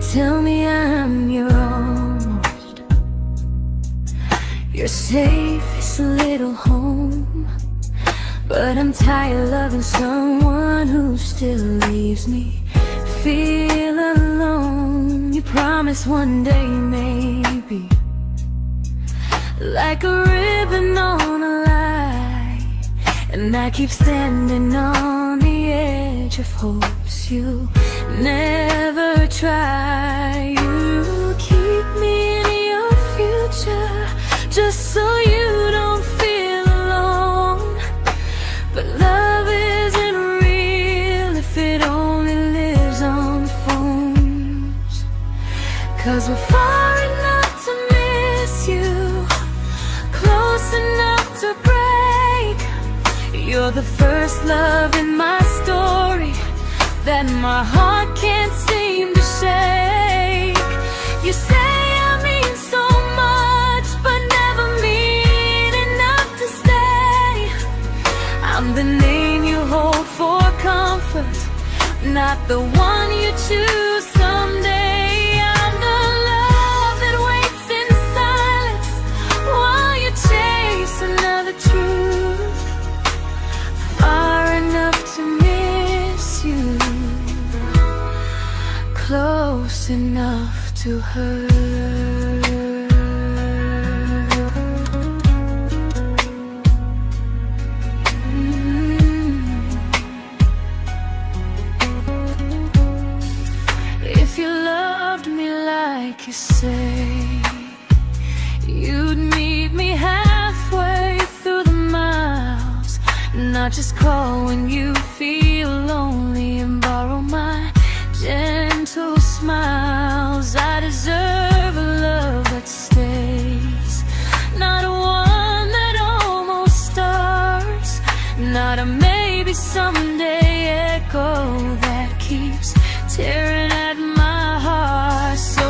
tell me I'm your almost, your safest little home. But I'm tired loving someone who still leaves me feel alone. You promise one day maybe, like a ribbon on a line, and I keep standing on the edge of hopes you never try. You keep me in your future just so you don't feel alone. But love isn't real if it only lives on phones. 'Cause we're far enough to miss you, close enough to break. You're the first love in my story that my heart can't seem to shake. You say I mean so much, but never mean enough to stay. I'm the name you hold for comfort, not the one you choose someday. I'm the love that waits in silence while you chase another truth. Far enough to miss you, close enough to hurt. If you loved me like you say, you'd meet me halfway through the miles, not just call when you feel lonely and borrow my gentle smiles. I deserve a love that stays, not a one that almost starts, not a maybe someday echo that keeps tearing at my heart. So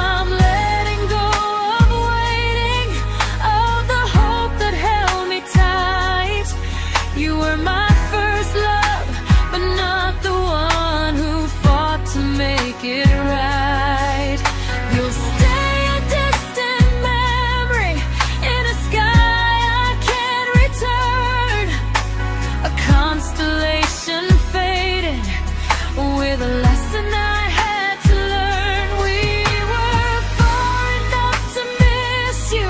I'm letting go of waiting, of the hope that held me tight. You were my first love, but not the one who fought to make it right. You'll stay a distant memory in a sky I can't return, a constellation faded with a lesson I had to learn. We were far enough to miss you,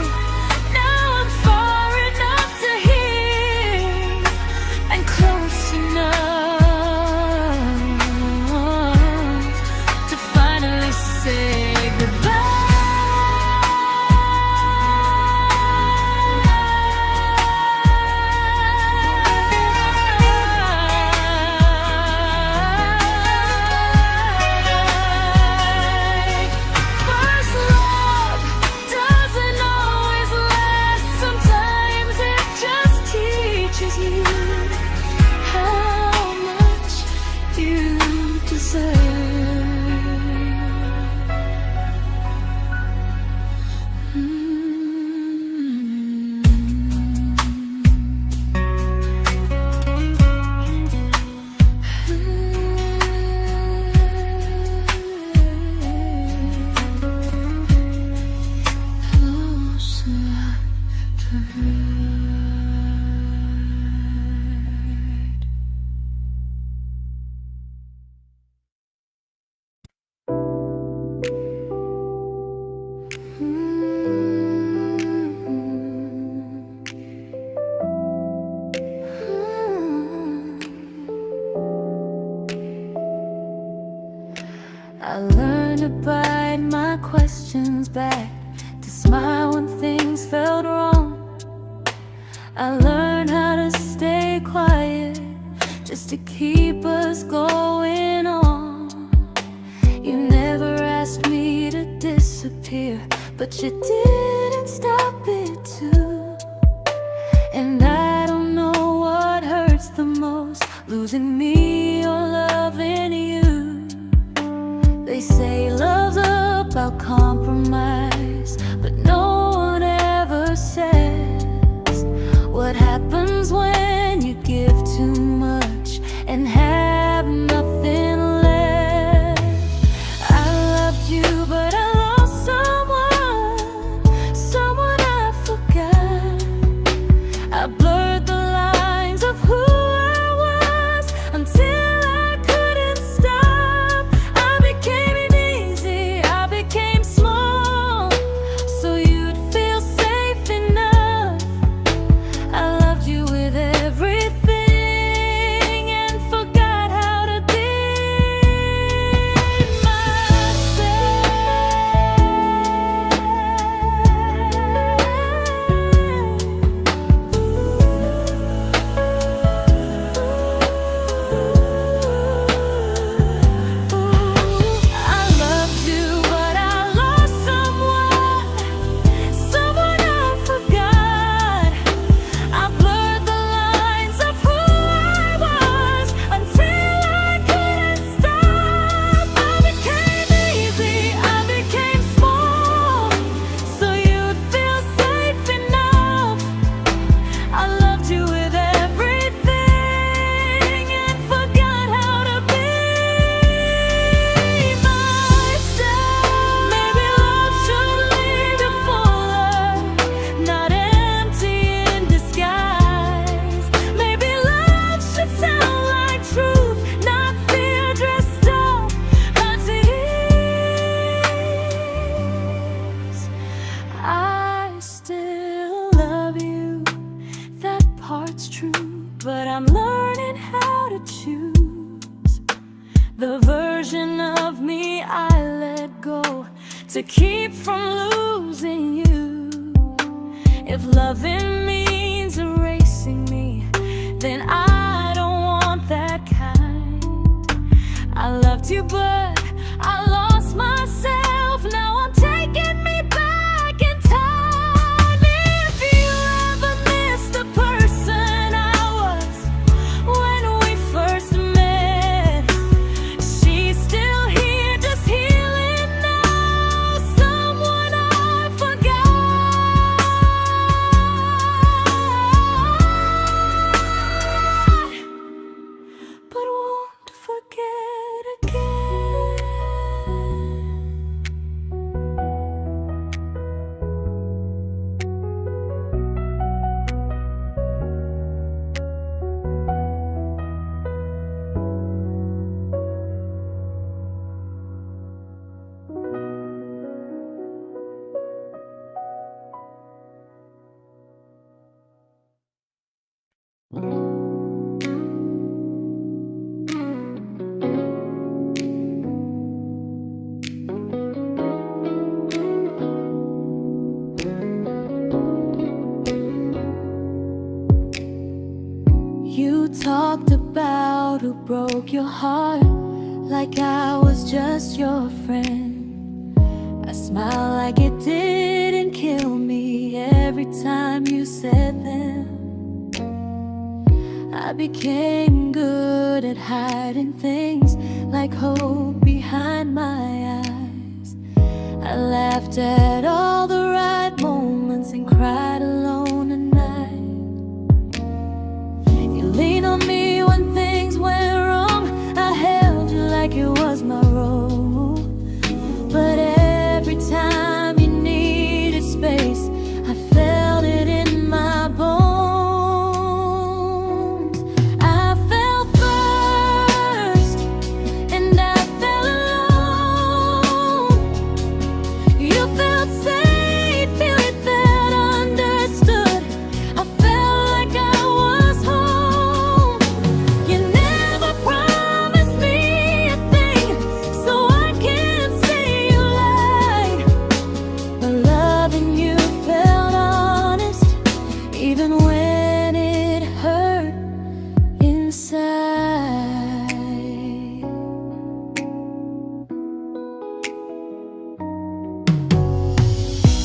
now I'm far enough to hear, and close enough to finally say goodbye. First love doesn't always last, sometimes it just teaches you how much you deserve. Close enough to hurt. I learned to bite my questions back, to smile when things felt wrong. I learned how to stay quiet, just to keep us going on. You never asked me to disappear, but you didn't stop it too. And I don't know what hurts the most, losing me or loving you. They say love's about compromise, but no one ever says what happens when you give too much and have nothing left. I loved you to keep from losing you. If loving means erasing me, then I don't want that kind. I loved you, but I lost myself. Now I'm taking me back in time. If you ever miss the person I was when we first met, she's still here, just healing now. Someone I forgot, but won't forget again. You talked about who broke your heart, like I was just your friend. I smiled like it didn't kill me every time you said them. I became good at hiding things like hope behind my eyes. I laughed at all the right moments and cried alone at night. You leaned on me when things went wrong. I held you like it was my role. But every time you needed space, I felt it in my bones. I fell first, and I fell alone. You felt safe, you felt understood. I felt like I was home. You never promised me a thing, so I can't say you lied. But loving you felt honest, even when it hurt inside.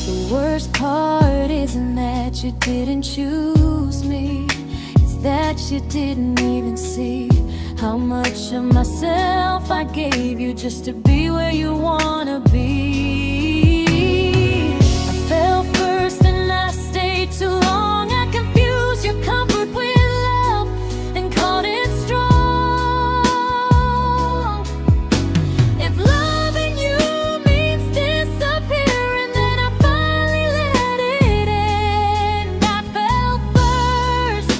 The worst part isn't that you didn't choose me, it's that you didn't even see how much of myself I gave you just to be where you wanna be. I fell first and I stayed too long. I confused your comfort with love and called it strong. If loving you means disappearing, then I finally let it end. I fell first,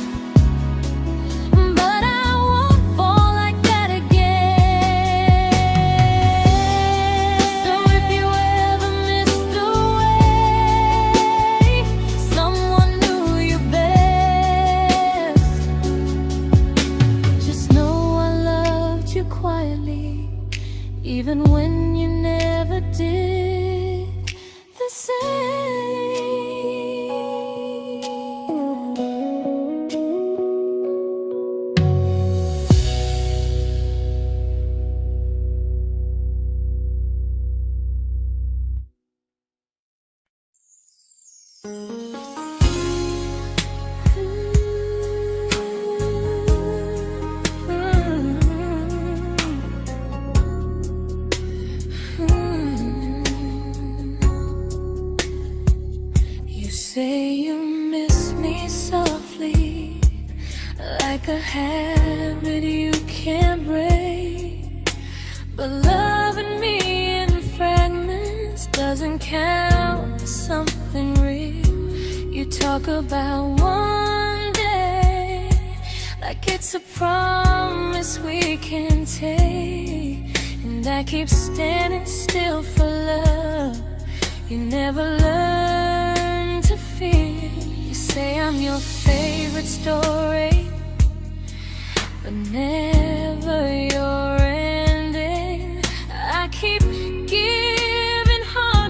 but I won't fall like that again. So if you ever missed the way someone knew you best, just know I loved you quietly, even when you never did the same. You say you miss me softly, like a habit you can't break. But loving me in fragments doesn't count as something real. You talk about one day like it's a promise we can take, and I keep standing still for love. You never learn to feel. You say I'm your favorite story, but never your ending. I keep giving heart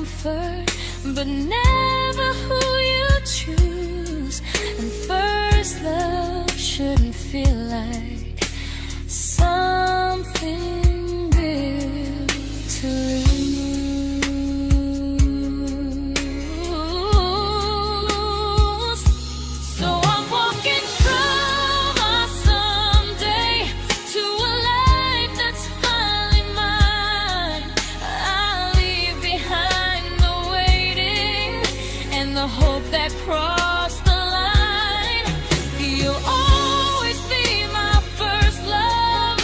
comfort, but never who you choose. And first love shouldn't feel like something built to lose. So I'm walking through my someday to a life that's finally mine. I'll leave behind the waiting and the hope that crossed the line. You'll always be my first love,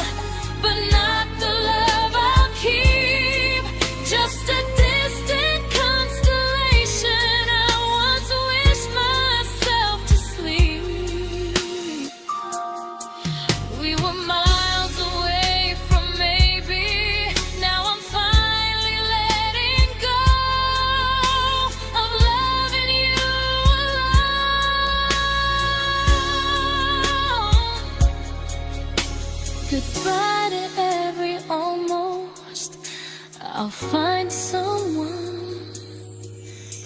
but not the love I'll keep. Just a distant constellation I once wished myself to sleep. We were miles away from maybe. Now I'm finally letting go of loving you alone. Goodbye to every almost. I'll find someone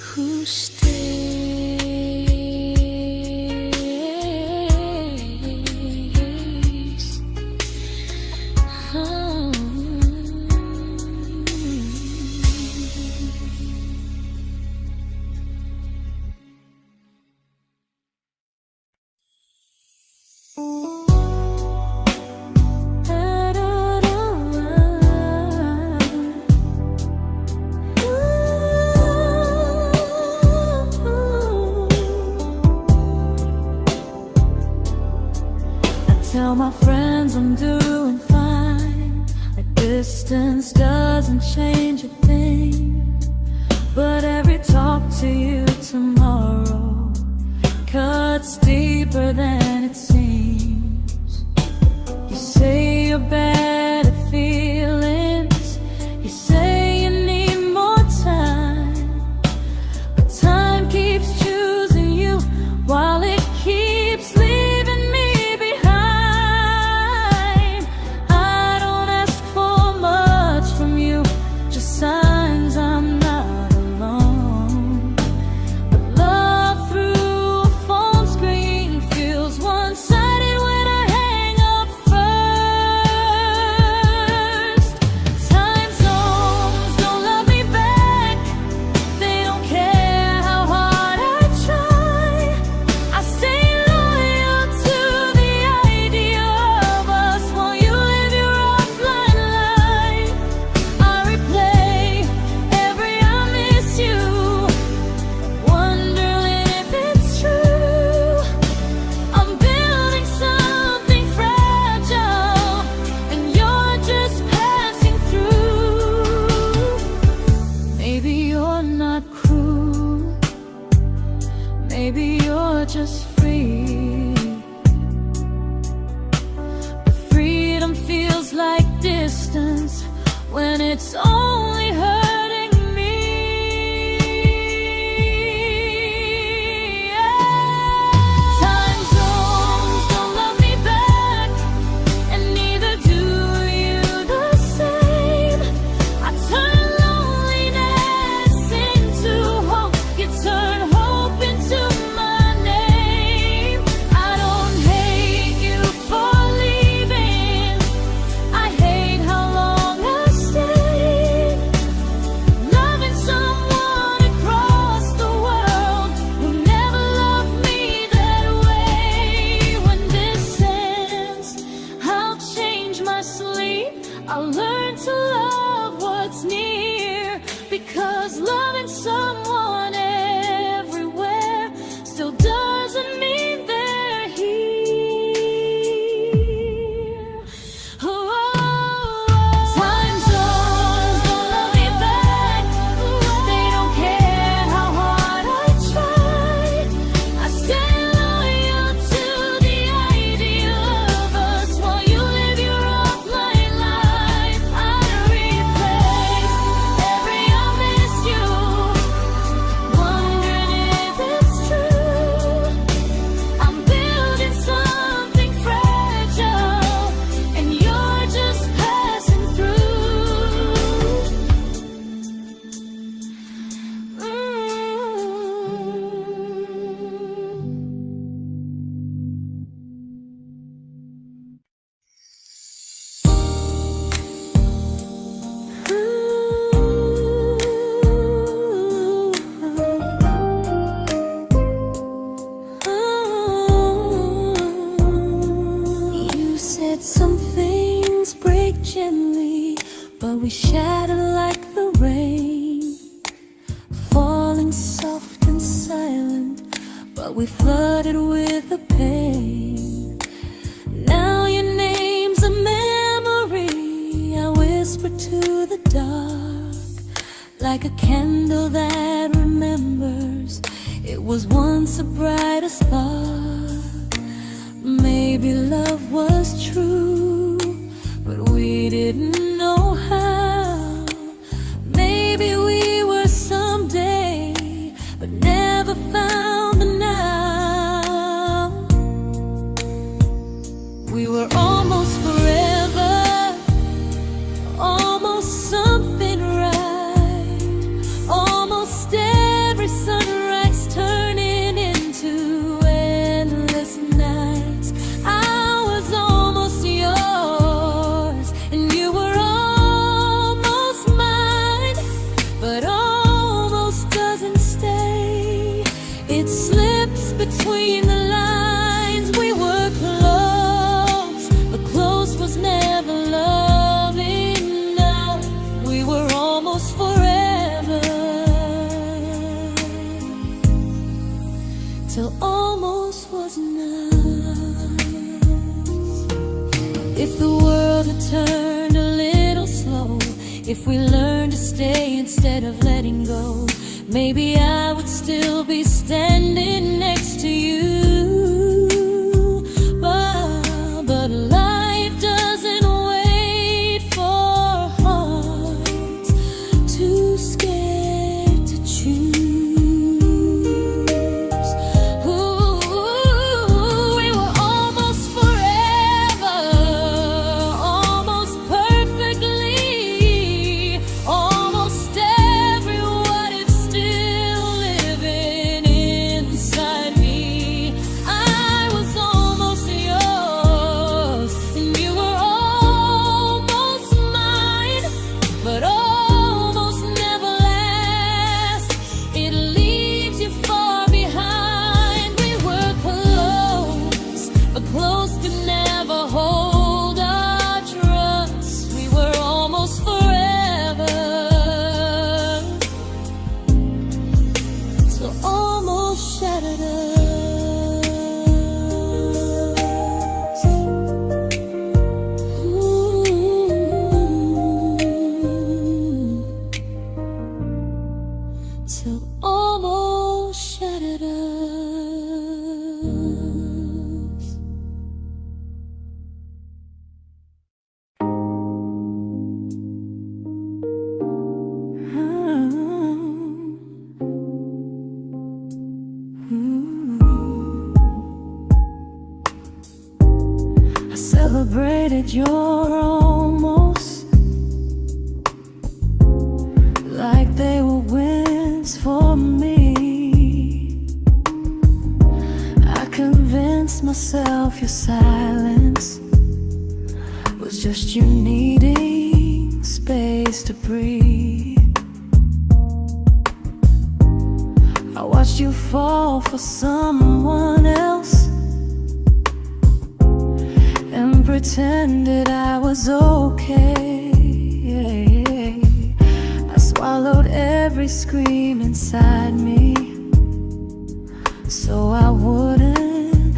who stays. Oh. Tell my friends I'm doing fine, like distance doesn't change a thing. But every talk to you tomorrow cuts deeper than it seems. You say you're bad at feelings, you say you need more time, but time keeps choosing you while it keeps leaving me behind. I don't ask for much from you, just signs I'm not alone. But love through a phone screen feels one-sided when I hang up first. Time zones don't love me back, they don't care how hard I try. I stay loyal to the idea of us while you live your offline life. I replay every I miss you, wondering if it's true. I'm building something fragile, and you're just passing through. Maybe you're not cruel, maybe you're just free. But freedom feels like distance when it's only hurting me. Time zones don't love me back, and neither do you the same. I turn loneliness into hope, you turn hope into my name. I don't hate you for leaving, I hate how long I stayed. we shattered like the rain, falling soft and silent, but we flooded with the pain. Now your name's a memory I whisper to the dark, like a candle that remembers it was once a brighter spark. Maybe love was true, but we didn't know how. Maybe we were someday, but never found the now. We were almost forever, almost something right, almost every sunrise turning into endless nights. I was almost yours, and you were almost mine, but almost doesn't stay. It slips between the lines. We were close, but close was never love enough. We were almost forever, till almost was enough. If the world had turned a little slow, if we learned to stay instead of letting go, maybe I would still be standing next to you. But life doesn't wait for hearts too scared to choose. Ooh, we were almost forever, almost perfectly, almost every what if still living inside me. I was almost yours, and you were almost mine, but almost never lasts. It leaves you far behind. We were close, but close could never hold our trust. We were almost forever, till almost shattered us. Ooh, till almost shattered us. I celebrated your almost like they were wins for me. I convinced myself your silence was just you needing space to breathe. I watched you fall for someone else and pretended I was okay. I swallowed every scream inside me so I wouldn't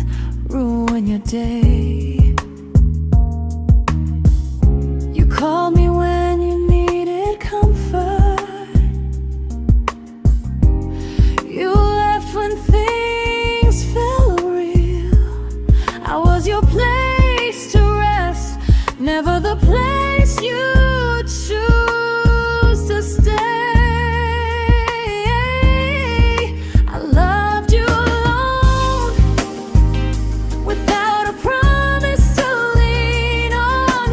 ruin your day. You called me when you needed comfort. You left when things felt real. I was your place to rest, never the place you choose to stay. I loved you alone, without a promise to lean on.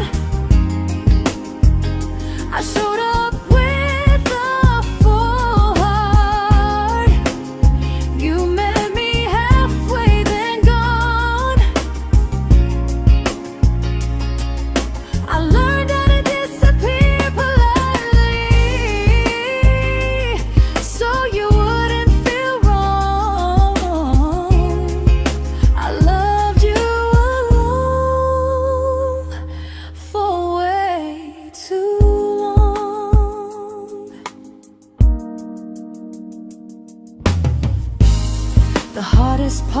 I showed up with a full heart. You met me halfway, then gone. I learned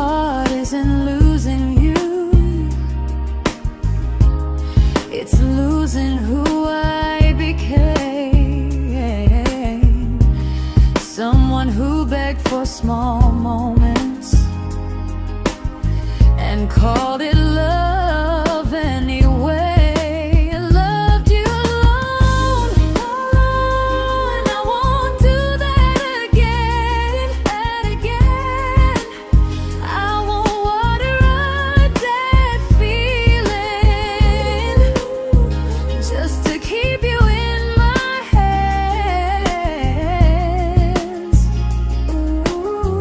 heart isn't losing you, it's losing who I became. Someone who begged for small moments and called it love anyway. Loved you alone, alone. I won't do that again, and again. I won't water a dead feeling just to keep you in my hands.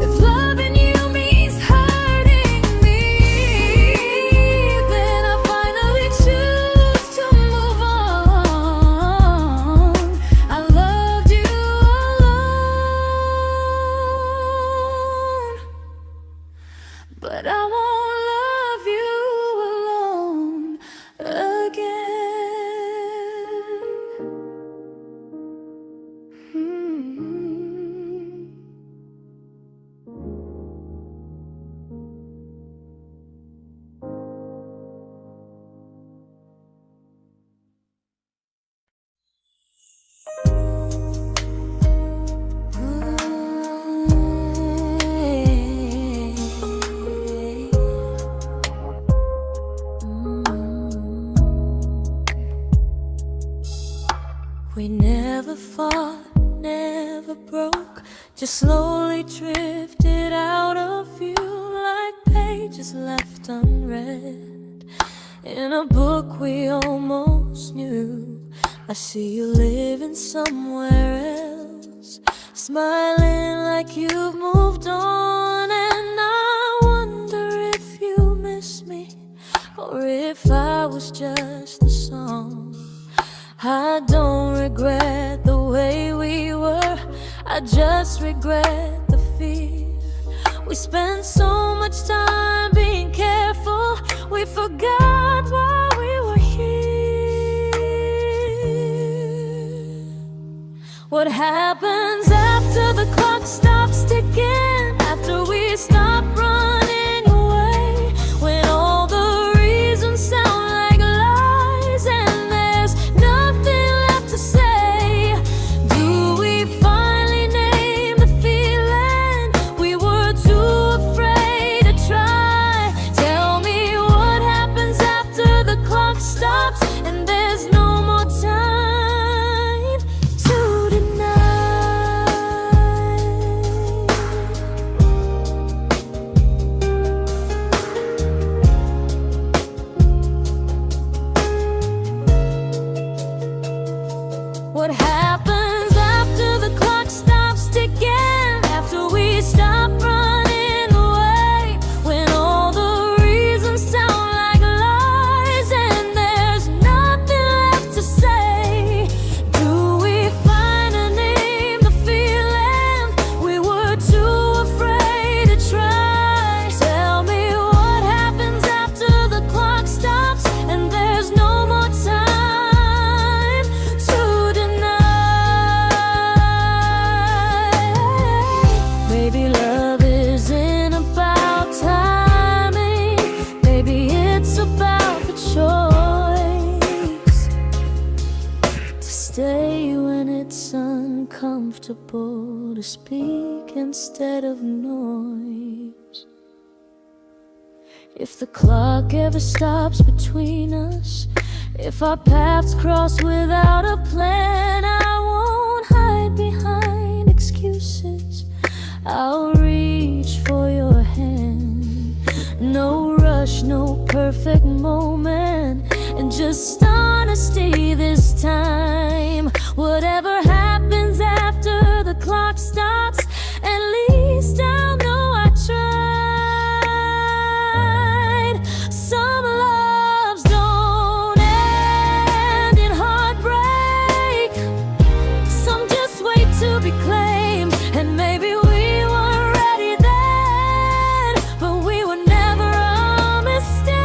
If loving you means hurting me, then I finally choose to move on. I loved you alone, but I won't love you alone again. We never fought, never broke, just slowly drifted out of view like pages left unread in a book we almost knew. I see you living somewhere else, smiling like you've moved on, and I wonder if you miss me or if I was just a song. I don't regret the way we were, I just regret the fear. We spent so much time being careful, we forgot why we were here. What happens after the clock stops ticking, after we stop running away, when all the reasons sound like lies and there's nothing left to say? Do we finally name the feeling we were too afraid to try? Tell me what happens after the clock stops and there's no more time to deny. What happens after the clock stops ticking, after we stop running away, when all the reasons sound like lies and there's nothing left to say? Do we finally name the feeling we were too afraid to try? Tell me what happens after the clock stops and there's no more time to deny. Maybe love isn't about timing, maybe it's about the choice to stay when it's uncomfortable, to speak instead of noise. If the clock ever stops between us, if our paths cross without a plan, I won't hide behind excuses, I'll reach for your hand. No rush, no perfect moment, and just honesty this time. Whatever happens after the clock stops, at least I'll know I tried. Some loves don't end in heartbreak, some just wait to be claimed, and maybe we weren't ready then, but we were never a mistake.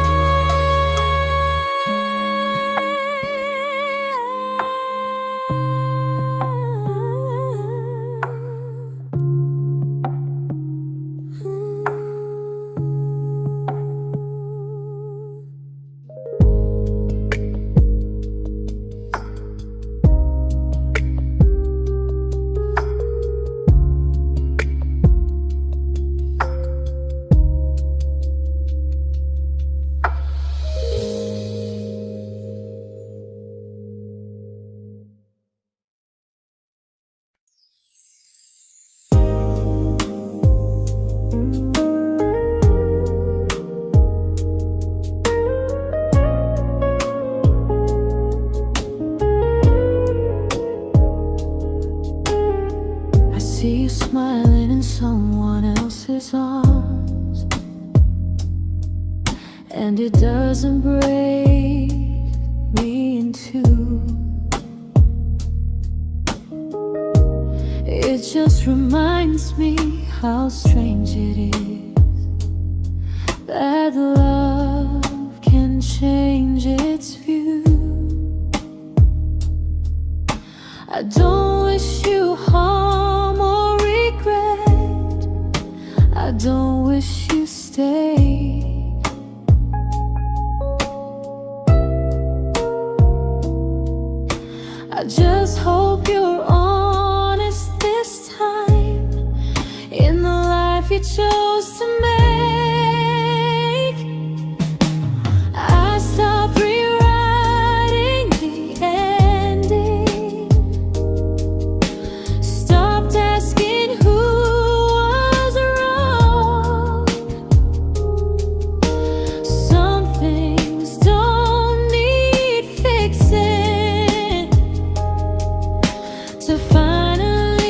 and it doesn't break me in two. It just reminds me how strange it is that love can change its view. I don't wish you harm or regret. I don't wish you stay. I just hope you're honest this time in the life you chose to make. I stopped rewriting the ending, stopped asking who was wrong. Some things don't need fixing to finally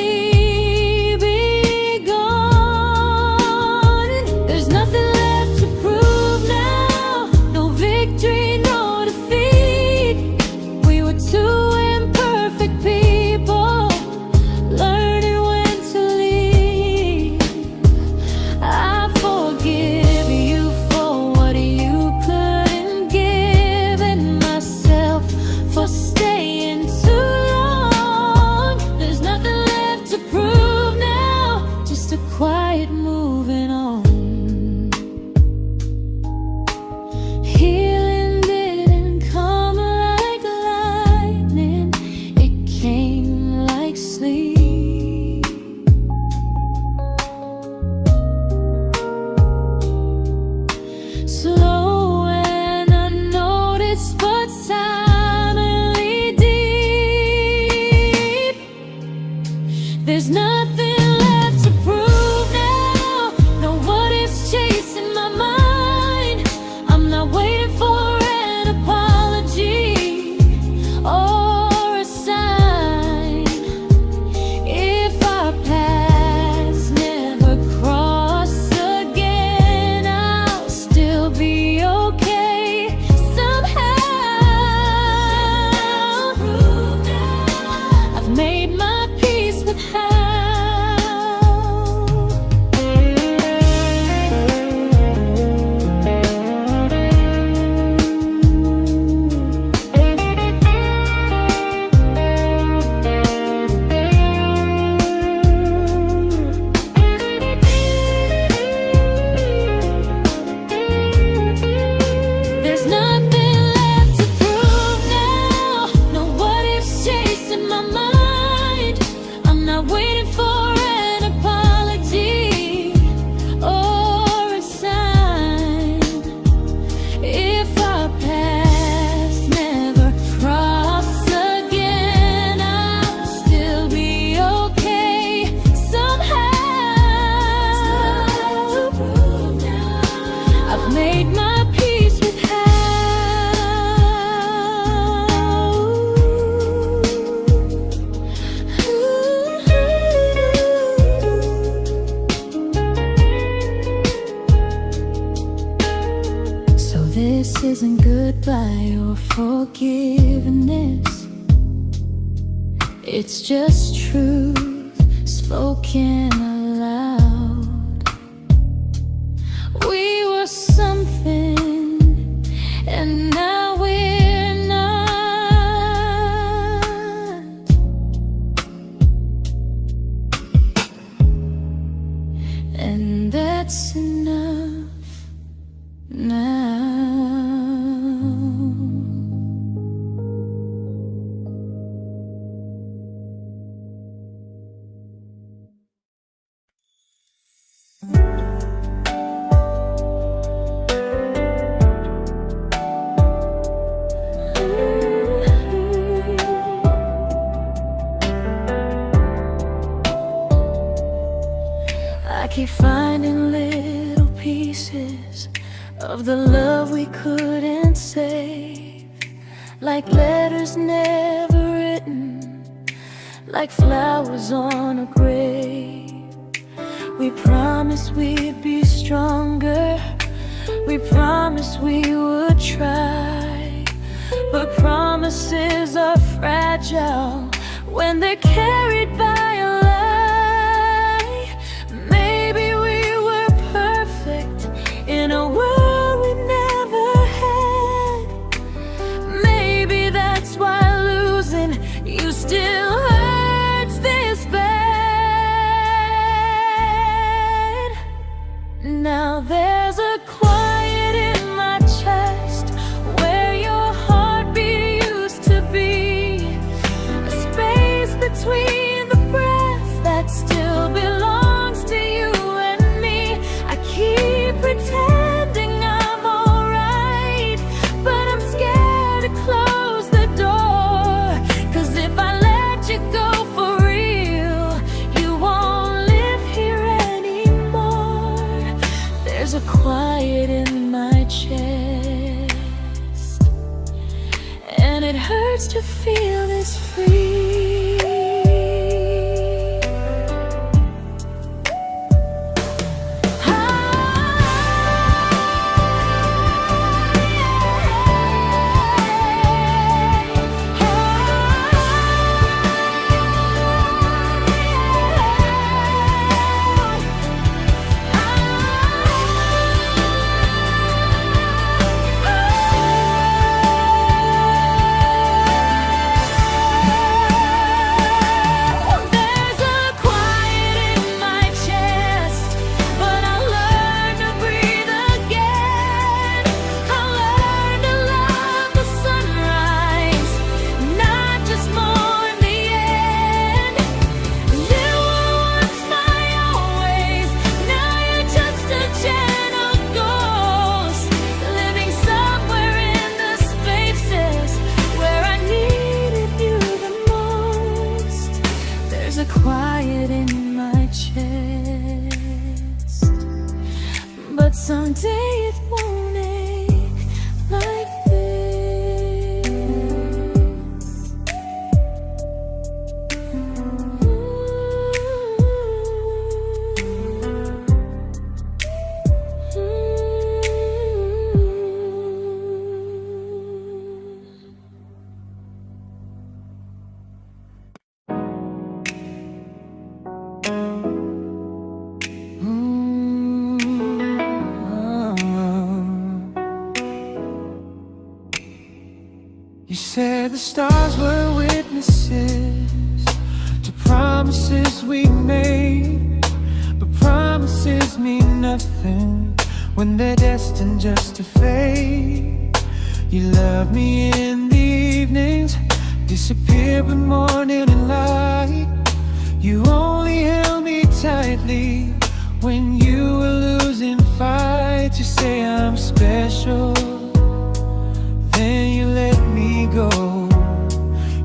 be gone. There's nothing left to prove now, no victory, no defeat. We were two imperfect people, learning when to leave. I forgive you for what you couldn't give, and myself for staying too long. There's nothing left to prove now, just a quiet moving on. Healing didn't come like lightning, it came like sleep. Slow and unnoticed, but silently deep. There's nothing left to prove now, no what ifs chasing my mind. I'm not waiting for an apology or a sign. If our paths never cross again, I'll still be okay somehow. I've made my peace with how. There's nothing left to prove now, no what ifs chasing my mind. I'm not waiting for an apology or a sign. If our paths never cross again, I'll still be okay somehow. I've made my peace with how. So this isn't goodbye or forgiveness, it's just truth spoken aloud. We were something, and now we're not. And that's enough now. I keep finding little pieces of the love we couldn't save, like letters never written, like flowers on a grave. We promised we'd be stronger, We promised we would try, but promises are fragile when they're carried by a lie. Maybe we were perfect in a world we never had. Maybe that's why losing you still hurts this bad. Now there's a quiet in my chest where your heartbeat used to be, a space between the breaths that still belongs to you and me. I keep pretending I'm alright, but I'm scared to close the door, 'cause if I let you go for real, you won't live here anymore. There's a quiet in my chest, and it hurts to feel this free. Quiet in my chest, but someday it won't ache like this. You said the stars were witnesses to promises we made, but promises mean nothing when they're destined just to fade. You love me in the evenings, disappear when morning and light. You only held me tightly when you were losing fights. You say I'm special, then you let me go.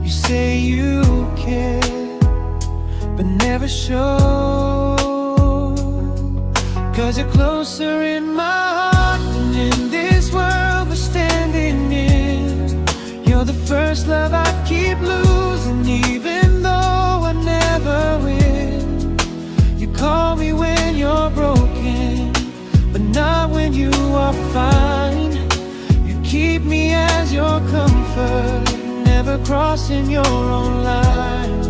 You say you care, but never show, 'cause you're closer in my heart than in this world we're standing in. You're the first love I keep losing, even though I never win. You call me when you're broken, but not when you are fine. Keep me as your comfort, never crossing your own line.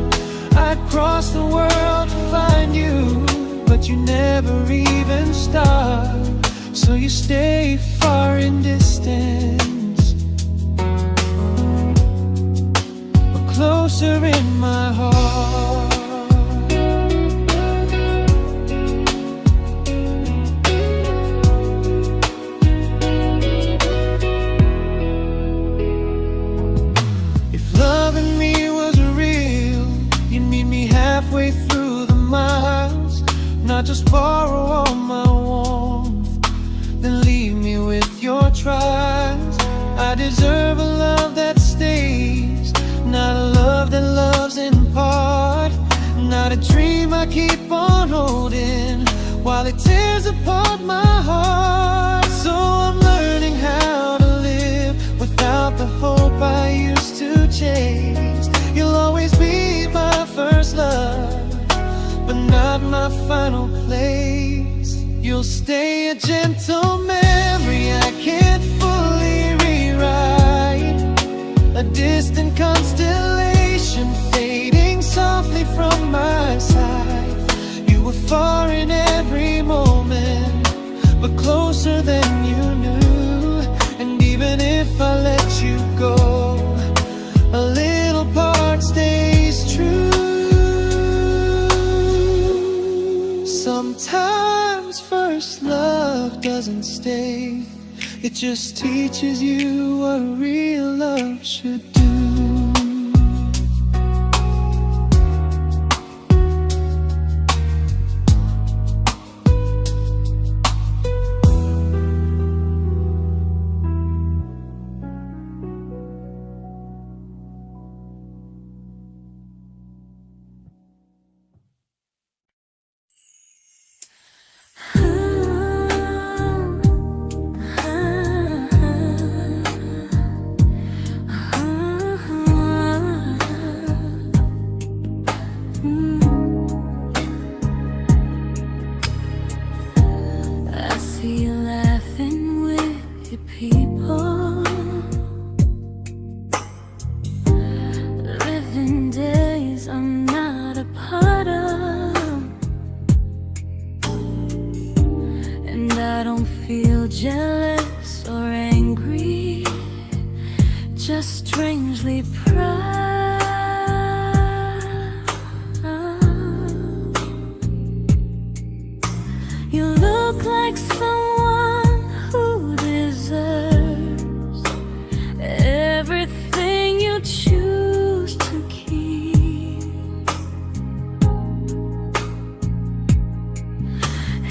I'd cross the world to find you, but you never even start. So you stay far in distance, but closer in my heart. Halfway through the miles, not just borrow all my warmth, then leave me with your trials. I deserve a love that stays, not a love that loves in part, not a dream I keep on holding while it tears apart my heart. So I'm learning how to live without the hope I used to chase. You'll always be my first love, but not my final place. You'll stay a gentle memory mistake. It just teaches you what real love should do. Jealous or angry, just strangely proud. You look like someone who deserves everything you choose to keep,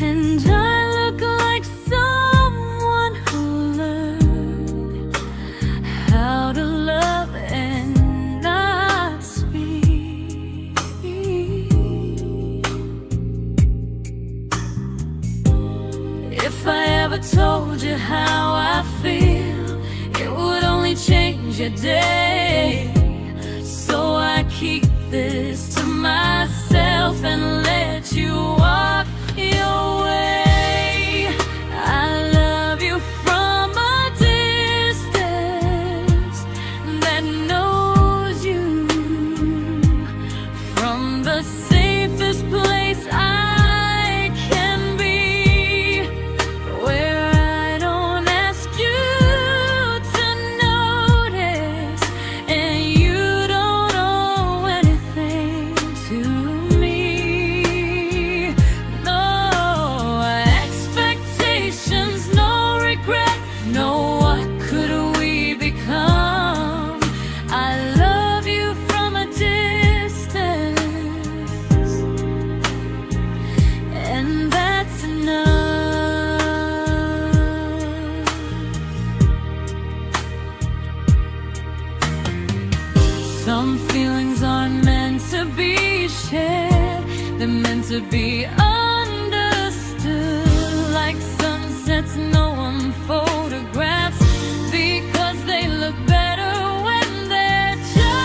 and I look like someone who learned how to love and not speak. If I ever told you how I feel, it would only change your day. So I keep this to myself and let you walk your way. I love you from a distance that knows you, from the safest place I can be, where I don't ask you to notice and you don't owe anything to me. No expectations, no regret, no what could we become. I love you from a distance, and that's enough. Some feelings aren't meant to be shared, they're meant to be understood, like sunsets no one photographs, because they look better when they're just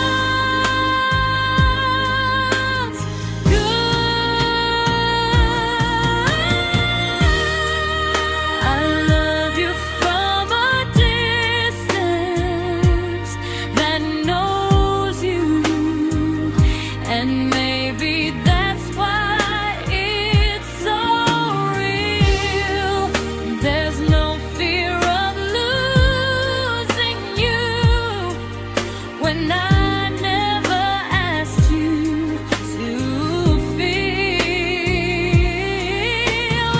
good. I love you from a distance that knows you, and maybe that's why it's so real. There's no fear of losing you when I never asked you to feel.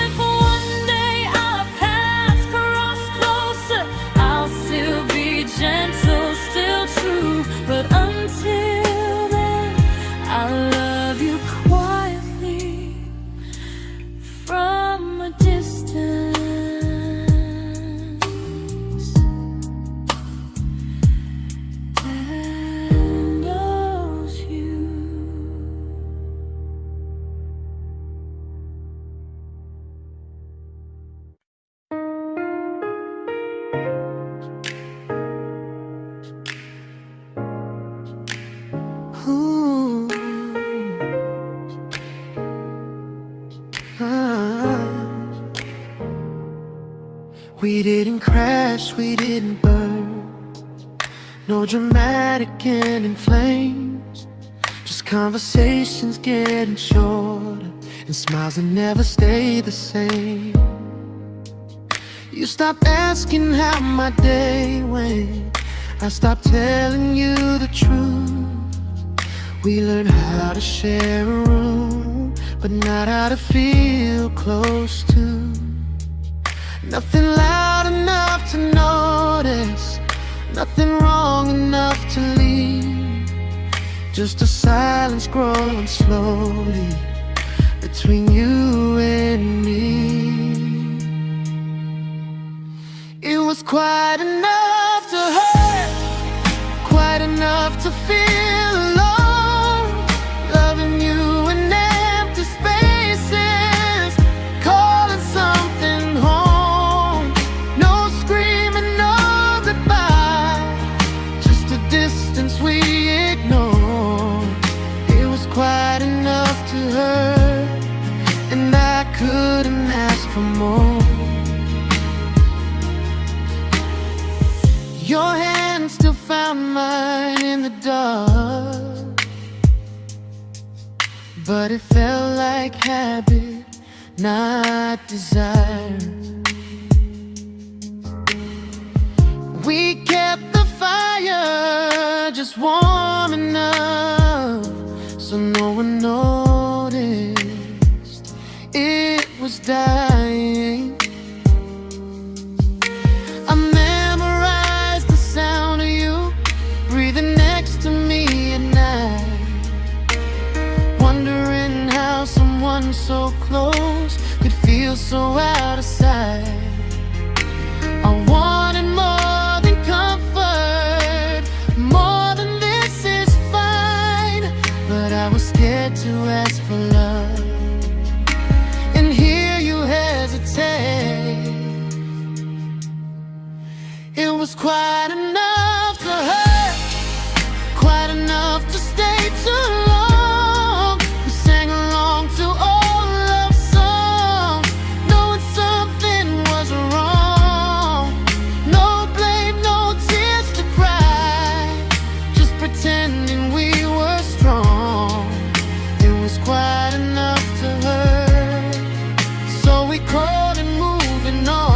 If one day our paths cross closer, I'll still be gentle, still true, but until then, I'll love you quietly from a distance that knows you. Ooh. Ah. We didn't crash, we didn't burn, no dramatic end in flames, just conversations getting shorter and smiles that never stay the same. You stopped asking how my day went, I stopped telling you the truth. We learned how to share a room, but not how to feel close to. Nothing loud enough to notice, nothing wrong enough to leave. Just a silence growing slowly between you and me. It was quite enough to hurt, quite enough to feel alone. Loving you in empty spaces, calling something home. No screaming, no goodbye, just a distance we ignored. It was quite enough to hurt, and I couldn't ask for more. Your hand still found mine in the dark, but it felt like habit, not desire. We kept the fire just warm enough so no one noticed it was dying. I memorized the sound of you breathing next to me at night, wondering how someone so close could feel so out of sight. I wanted more than comfort, more than this is fine, but I was scared to ask for love and hear you hesitate. It was quite enough to hurt, quite enough to stay too long. We sang along to old love songs, knowing something was wrong. No blame, no tears to cry, just pretending we were strong. It was quite enough to hurt, so we called and moving on.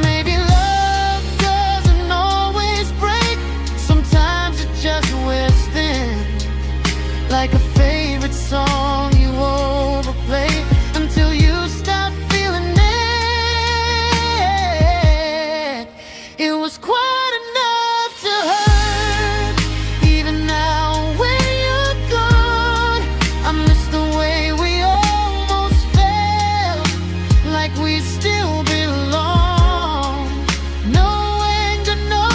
Maybe love doesn't always break, sometimes it just wears thin, like a favorite song you overplay until you stop feeling it. It was quite enough to hurt, even now when you're gone. I miss the way we almost felt, like we still belong. No anger, no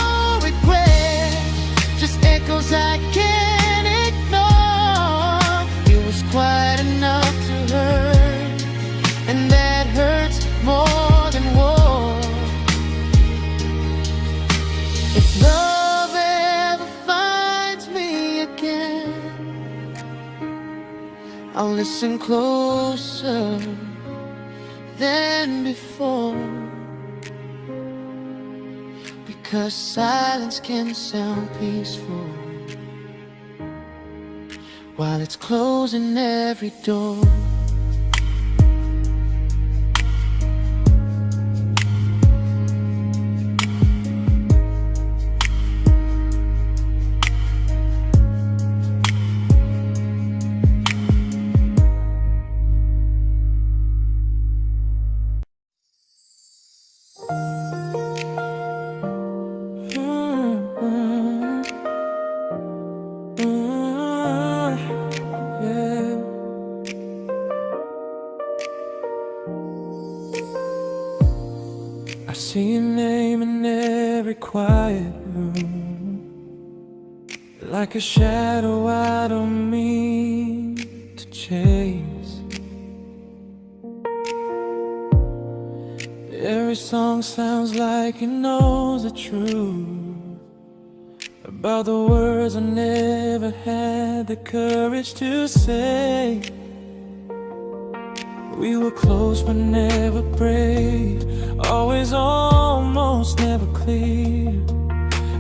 regret, just echoes I can't ignore. It was quite enough to hurt, and that hurts more than war. If love ever finds me again, I'll listen closer than before, because silence can sound peaceful while it's closing every door. I see your name in every quiet room, like a shadow I don't mean to chase. Every song sounds like it knows the truth about the words I never had the courage to say. We were close but never prayed, always almost never clear.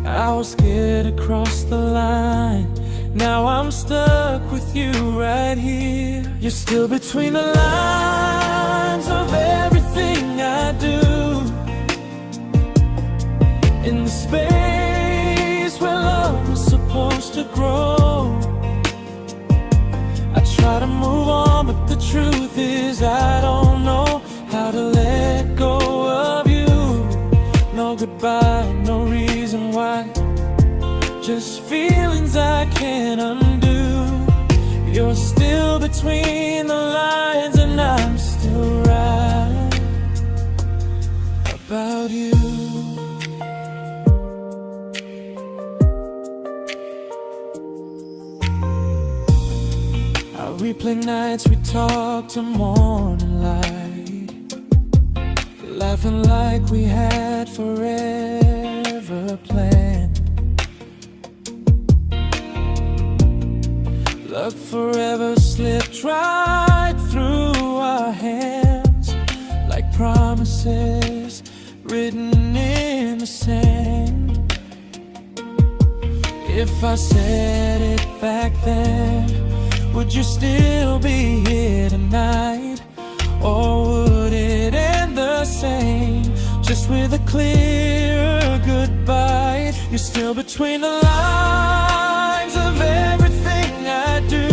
I was scared to cross the line, now I'm stuck with you right here. You're still between the lines of everything I do, in the space where love was supposed to grow. I try to move on, but the truth is I don't know between the lines, and I'm still right about you. I replay nights we talk to morning light, laughing like we had forever planned. Luck forever slipped right through our hands, like promises written in the sand. If I said it back then, would you still be here tonight? Or would it end the same, just with a clear goodbye? You're still between the lines of everything I do,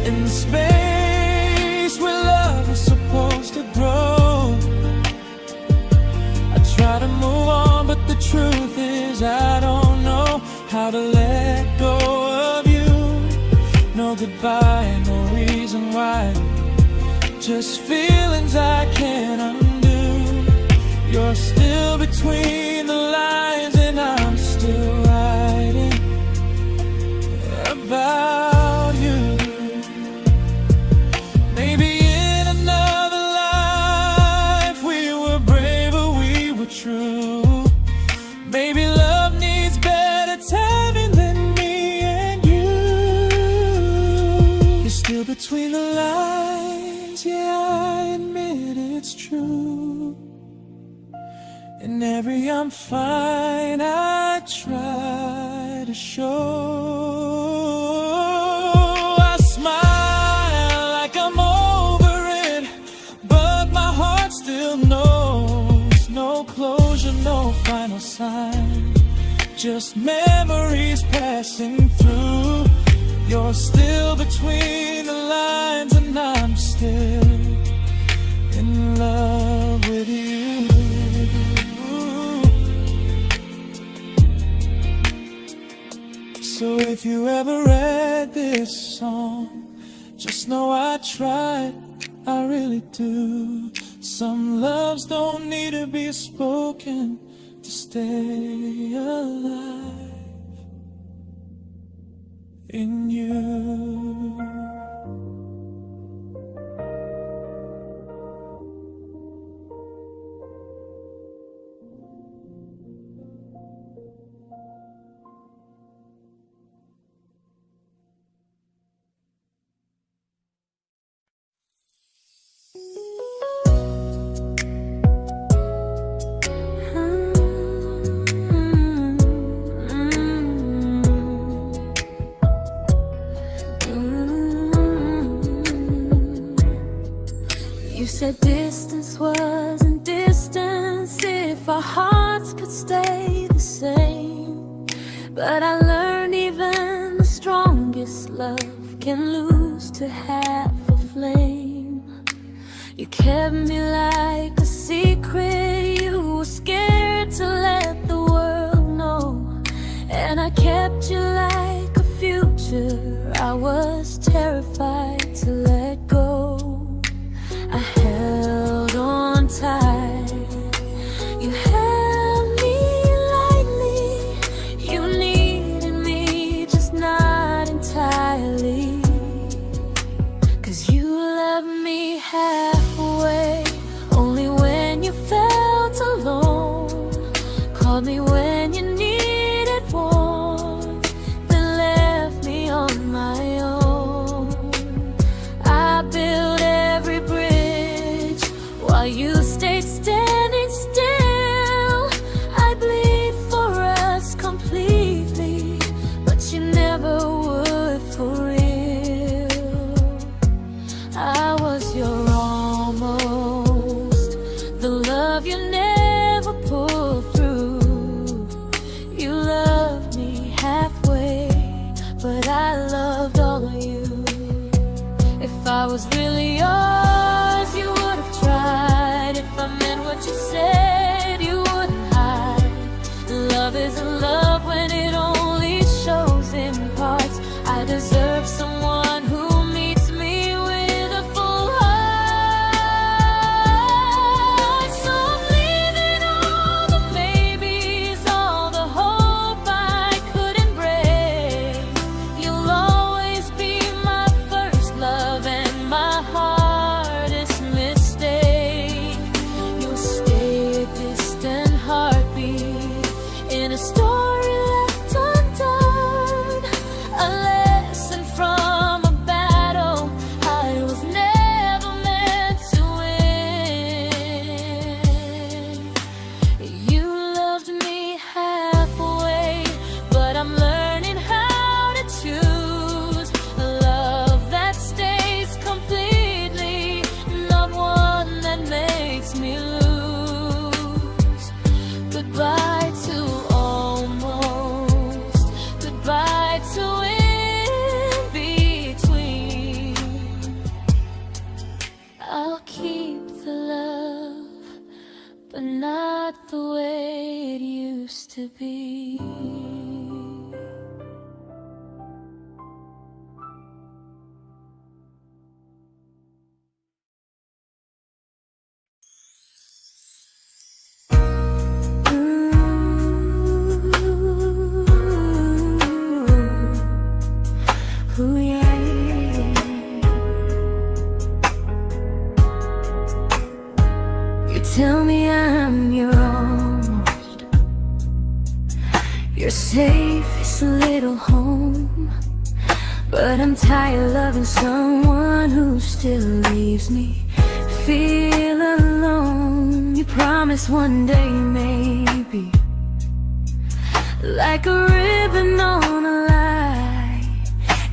in the space where love is supposed to grow. I try to move on, but the truth is I don't know how to let go of you. No goodbye, no reason why, just feelings I can't undo. You're still between the lines, and I'm still writing about you. Maybe in another life we were braver, we were true. Maybe love needs better timing than me and you. You're still between the lines, yeah, I admit it's true. In every I'm fine I try to show. I smile like I'm over it, but my heart still knows. No closure, no final sign, just memories passing through. You're still between the lines, and I'm still in love with you. So if you ever read this song, just know I tried, I really do. Some loves don't need to be spoken to stay alive in you. You said distance wasn't distance if our hearts could stay the same. But I learned even the strongest love can lose to half a flame. You kept me like a secret, you were scared to let the world know. And I kept you like a future, I was terrified to let go. I held on tight, you held me lightly. You needed me, just not entirely. 'Cause you loved me halfway, only when you felt alone. Called me when you needed warmth, then left me on my own. I built every bridge while you stayed standing still. I bleed for us completely, but you never would for real. I was your almost, the love you never pulled through. You loved me halfway, but I loved all of you. If I was really yours, you would have tried. If I meant what you said, you wouldn't hide. Love isn't love when it only shows in parts. I deserve someone but not the way it used to be. Ooh, yeah, yeah. You tell me I'm your almost, your safest little home, but I'm tired loving someone who still leaves me feel alone. You promise one day maybe, like a ribbon on a line,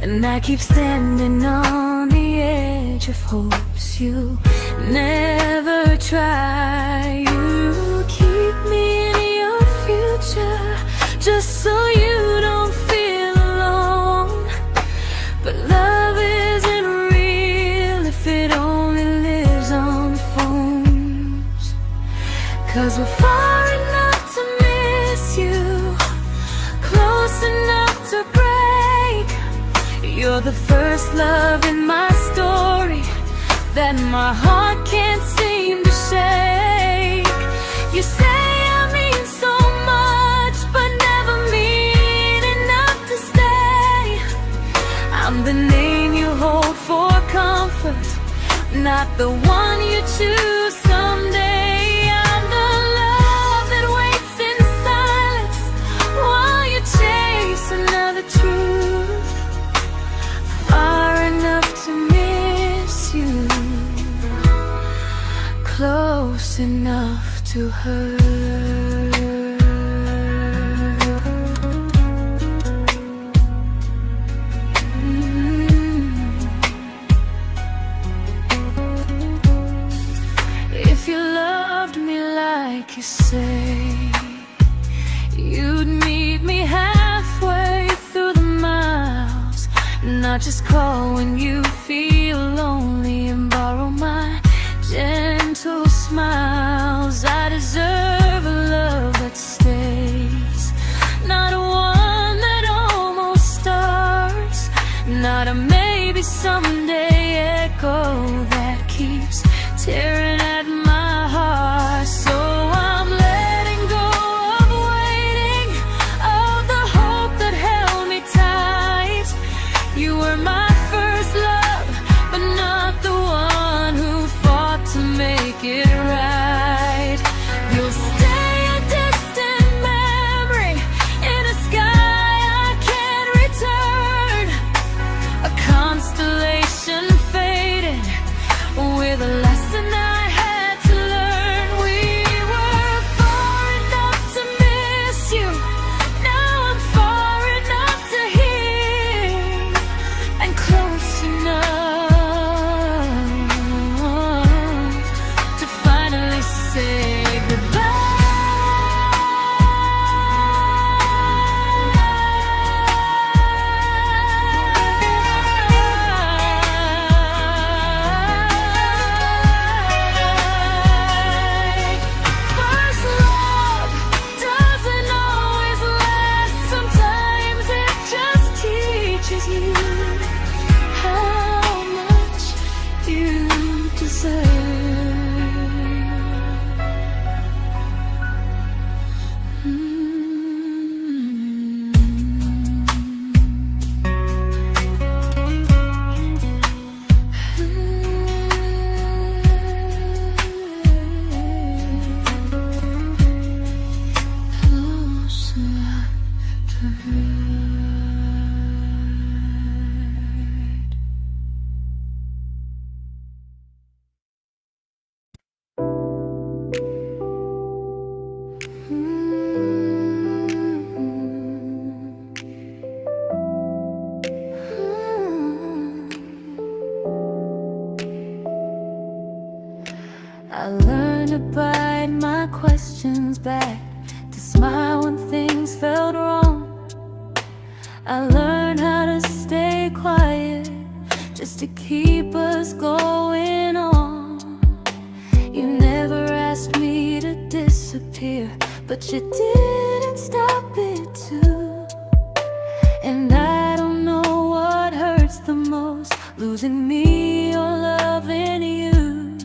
and I keep standing on the edge of hopes you never try. You keep me in your future just so you don't feel alone. But love isn't real if it only lives on phones. 'Cause we're far enough to miss you, close enough to break. You're the first love in my story that my heart can't seem to shake. You say I mean so much, but never mean enough to stay. I'm the name you hold for comfort, not the one you choose someday. I'm the love that waits in silence while you chase another truth. Far enough to miss you, close enough to hurt. If you loved me like you say, you'd meet me halfway through the miles, not just call when you feel lonely and borrow my gentle smiles. I deserve a love that stays, not a one that almost starts, not a maybe someday echo that keeps tearing at my heart. So I'm letting go of waiting, of the hope that held me tight. You were my first love, but not the one who fought to make it right. You'll stay a distant memory in a sky I can't return, a constellation faded with a lesson I had to learn. We were far enough to miss you, now I'm far enough to hear, and close enough to finally say goodbye. First love doesn't always last, sometimes it just teaches you how much you deserve. Close enough to hurt. I learned to bite my questions back, to smile when things felt wrong. I learned how to stay quiet just to keep us going on. You never asked me to disappear, but you didn't stop it too. And I don't know what hurts the most, losing me or loving you.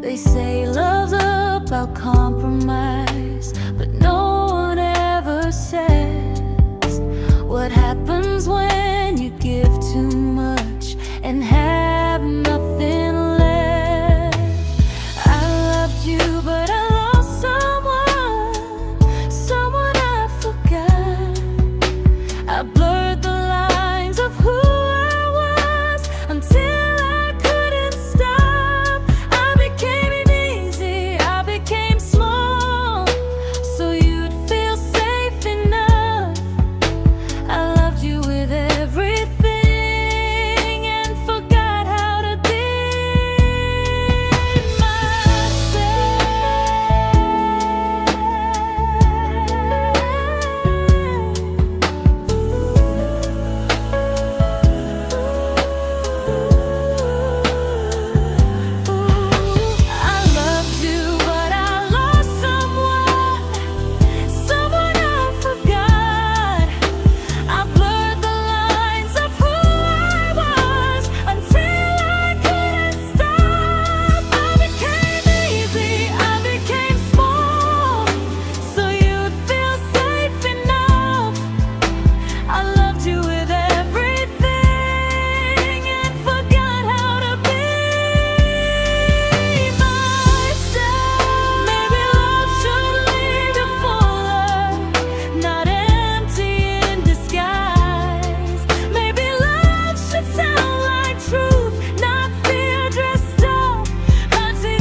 They say love's about compromise, but no one ever says what happens when you give too much and have nothing left. I loved you, but I lost someone I forgot. I blurred the lines of who I was until I couldn't stop. I became easy, I became small, so you'd feel safe enough. I loved you with everything and forgot how to be I loved you, but I lost someone I forgot. I blurred the lines of who I was until I couldn't stop. I became easy, I became small, so you'd feel safe enough. I loved you with everything and forgot how to be myself. Maybe love should leave you fuller, not empty in disguise. Maybe love should sound like truth, not fear dressed up as ease.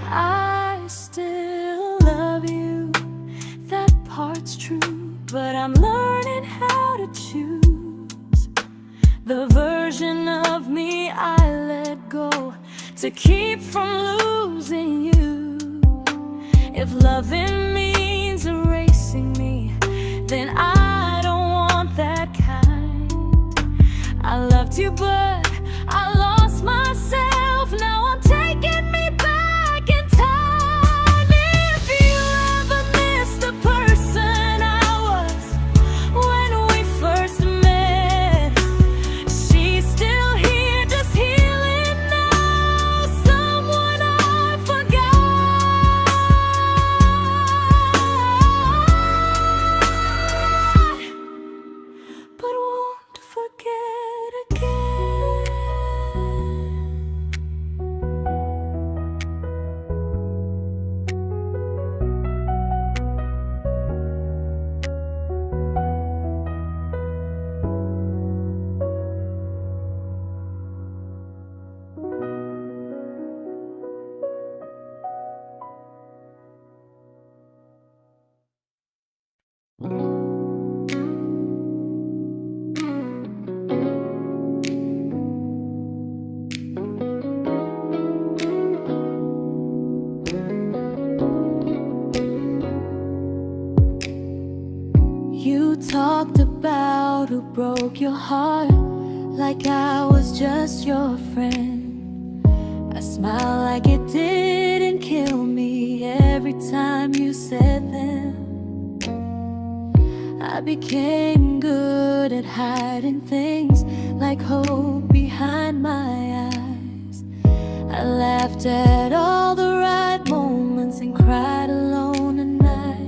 I still love you, that part's true, but I'm learning how to choose the version of me I let go to keep from losing you. If loving means erasing me, then I don't want that kind. I loved you, but I lost myself. Now I'm taking me back in time. If you ever miss the person I was when we first met, she's still here, just healing now. Someone I forgot, but won't forget again. You talked about who broke your heart, like I was just your friend. I smile like it didn't kill me every time you said them. I became good at hiding things like hope behind my eyes. I laughed at all the right moments and cried alone at night.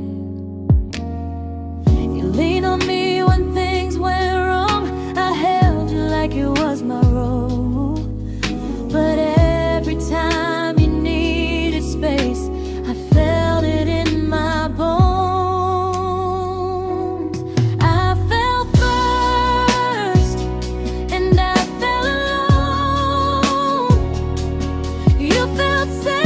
You leaned on me when things went wrong. I held you like it was my role. But every time you needed space, I felt it in my bones. I fell first, and I fell alone. You felt safe.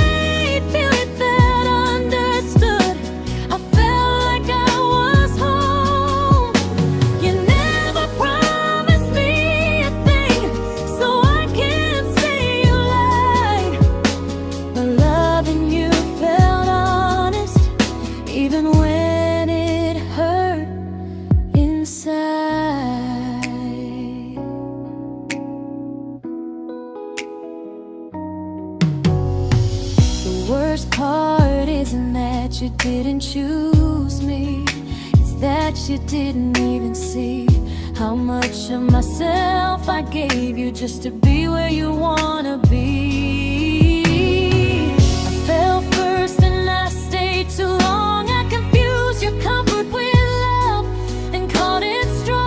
worst part isn't that you didn't choose me, it's that you didn't even see how much of myself I gave you just to be where you wanna be. I fell first and I stayed too long. I confused your comfort with love and called it strong.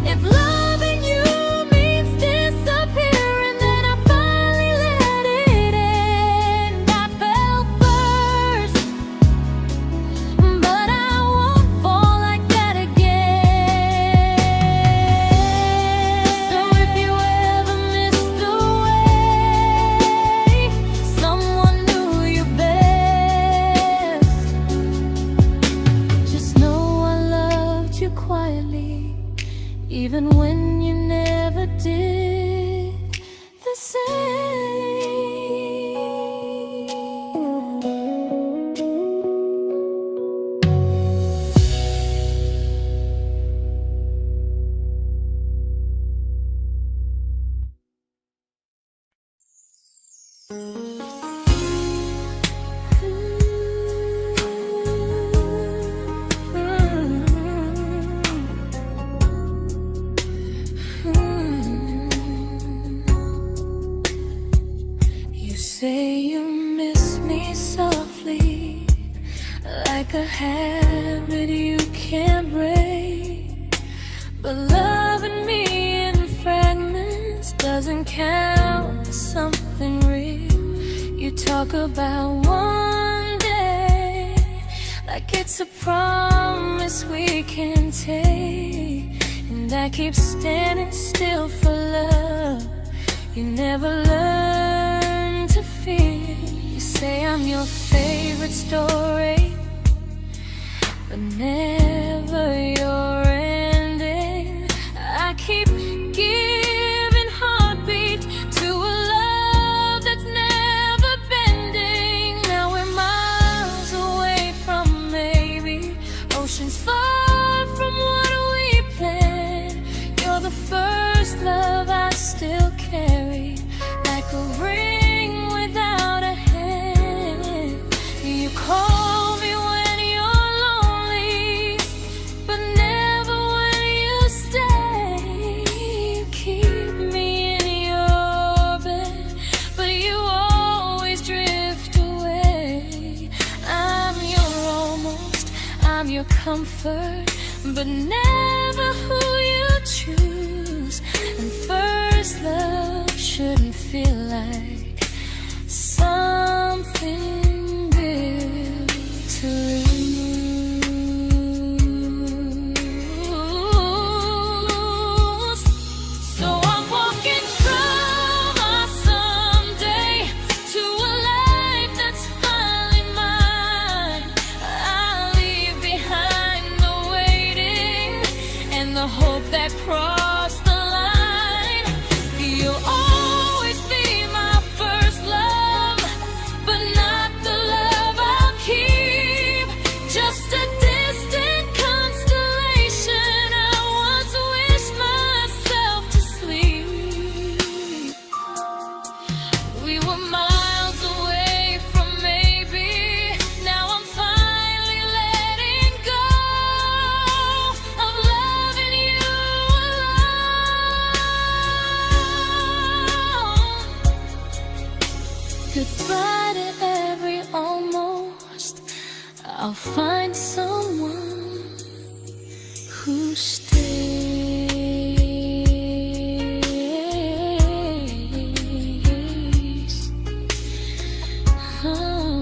If loving you means disappearing, then I finally let it end. I fell first, but I won't fall like that again. So if you ever missed the way someone knew you best, just know I loved you quietly, even when you never did the same. You say you miss me softly, like a habit you can't break. But loving me in fragments doesn't count as something real. You talk about one day like it's a promise we can take, and I keep standing still for love. You never learn to feel. You say I'm your favorite story, but never your ending. I keep giving heartbeat to a love that's never bending. Now we're miles away from maybe oceans far from what we planned. You're the first love I still carry, like a ring without a hand. You call me when you're lonely, but never when you stay. You keep me in your bed, but you always drift away. I'm your almost, I'm your comfort, but never who you choose. And first love shouldn't feel like something built to lose. So I'm walking from my someday to a life that's finally mine. I'll leave behind the waiting and the hope that crossed the line. You'll always be my first love, but not the love I'll keep. Just a distant constellation I once wished myself to sleep. We were miles away from maybe. Now I'm finally letting go of loving you alone. Goodbye to every almost. I'll find someone who stays. Oh.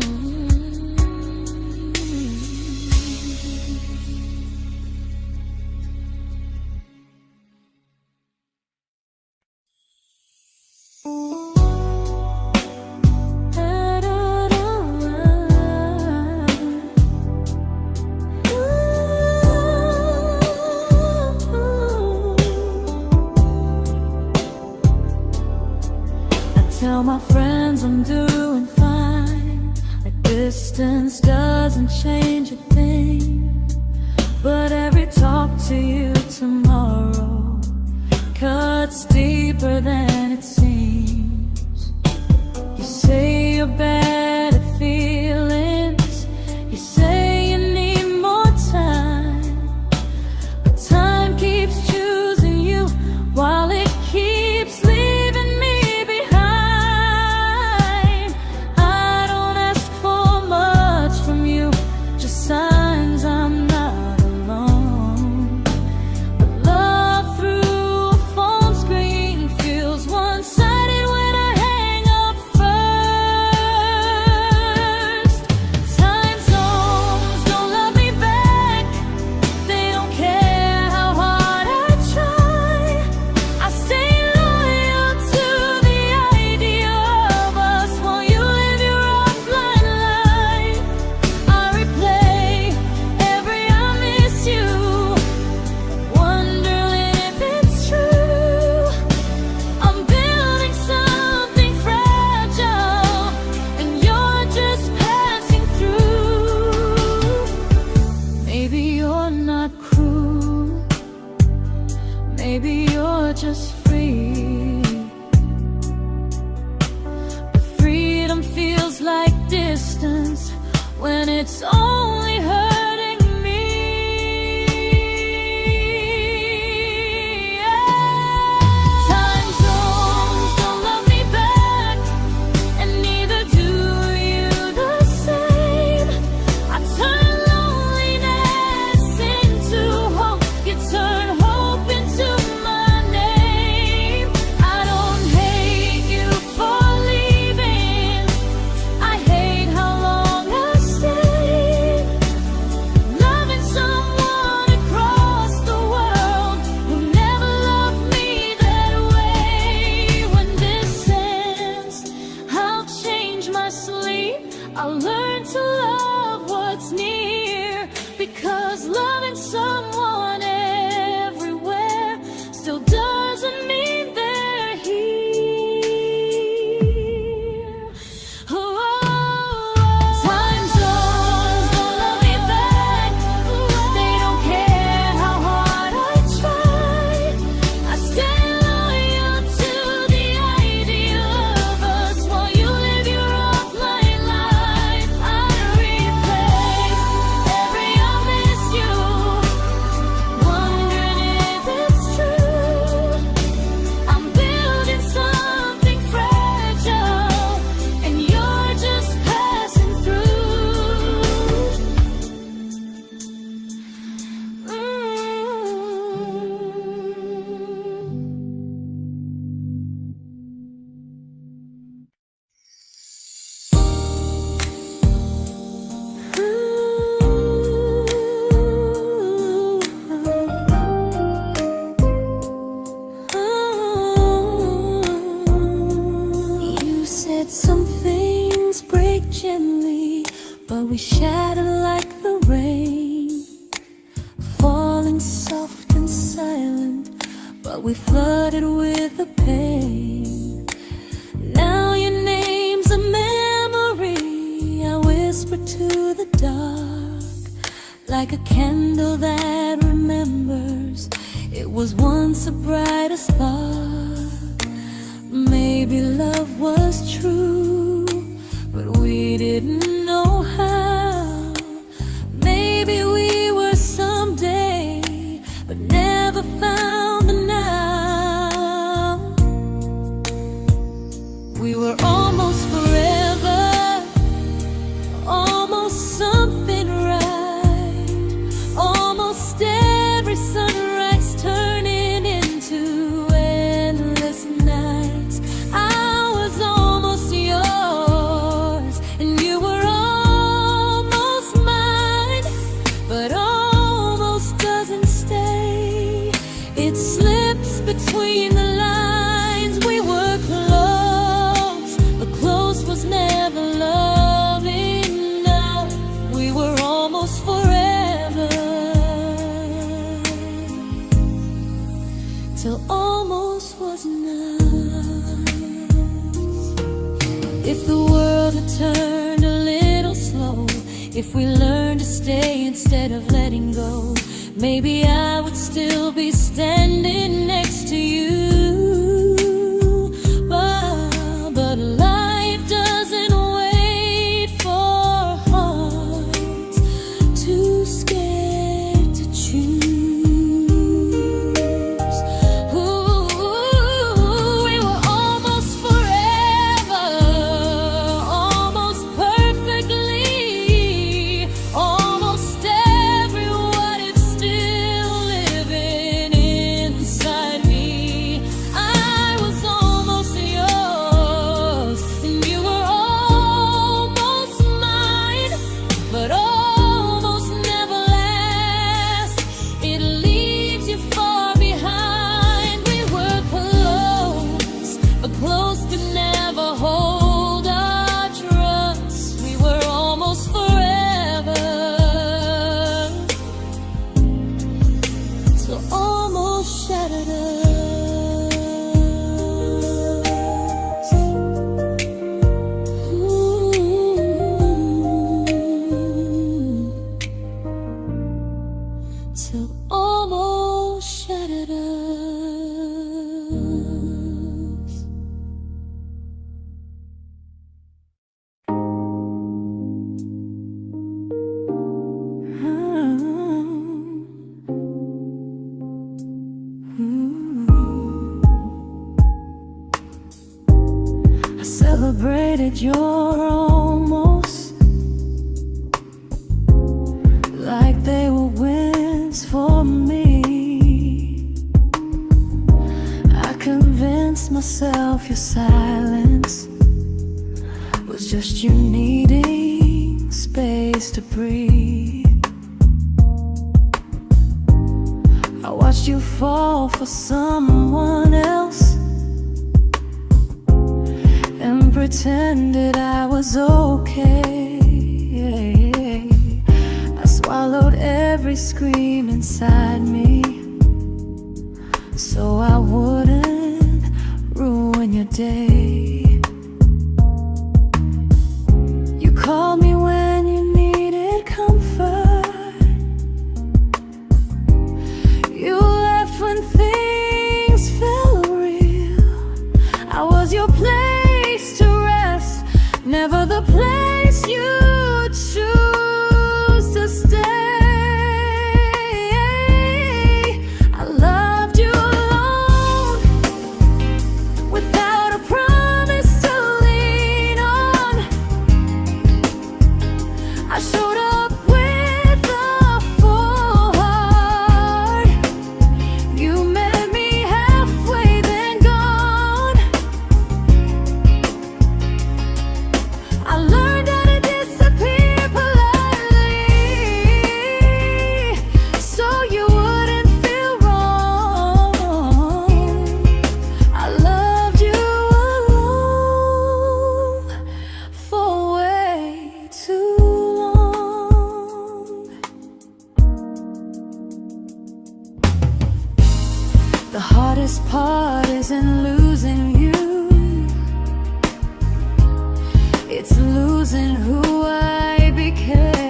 Tell my friends I'm doing fine, that distance doesn't change a thing. But every talk to you tomorrow cuts deeper than it seems. your better feelings. You say you need more time, but time keeps choosing you while it keeps leaving me behind. I don't ask for much from you, just signs I'm not alone. But love through a phone screen feels one-sided when I hang up first. Time zones don't love me back, they don't care how hard I try. I stay loyal to the idea of us while you live your offline life. I replay every I miss you, wondering if it's true. I'm building something fragile, and you're just passing through. Maybe you're not cruel, maybe you're just free. But freedom feels like distance when it's only hurting me. Time zones don't love me back, and neither do you the same. I turn loneliness into hope, you turn hope into my name. I don't hate you for leaving, I hate how long I stayed. Loving someone across the world who never loved me that way. When this ends, I'll change my sleep, I'll learn to love what's near, because loving someone everywhere still doesn't mean they're here. Time zones don't love me back, they don't care how hard I try. I stay loyal to the idea of us while you live your offline life. I replay every I miss you, wondering if it's true. I'm building something fragile, and you're just passing through. You said some things break gently, but we shatter like the rain, falling soft and silent, but we flooded with the pain. Now your name's a memory I whisper to the dark, like a candle that remembers it was once a brighter spark. Maybe love was true, but we didn't know how. Maybe we were someday, but never found the now. We were almost forever, almost something right, almost every sunrise turning into endless nights. I was almost yours, and you were almost mine, but almost doesn't stay. It slips between the lines. We were close, but close was never love enough. We were almost forever, till almost was enough. If the world had turned a little slow, if we learned to stay instead of letting go, maybe I would still be standing next to you. But life doesn't wait. celebrated your almost like they were wins for me. I convinced myself your silence was just you needing space to breathe. I watched you fall for someone else and pretended I was okay. I swallowed every scream inside me so I wouldn't ruin your day. You called me when you needed comfort. You left when things felt real. I was your place to rest, never the place you choose to stay. I loved you alone, without a promise to lean on. I showed up with a full heart. You met me halfway, then gone. I learned how to disappear politely, so you wouldn't feel wrong. I loved you alone for way too long. The hardest part isn't losing you, it's losing who I became.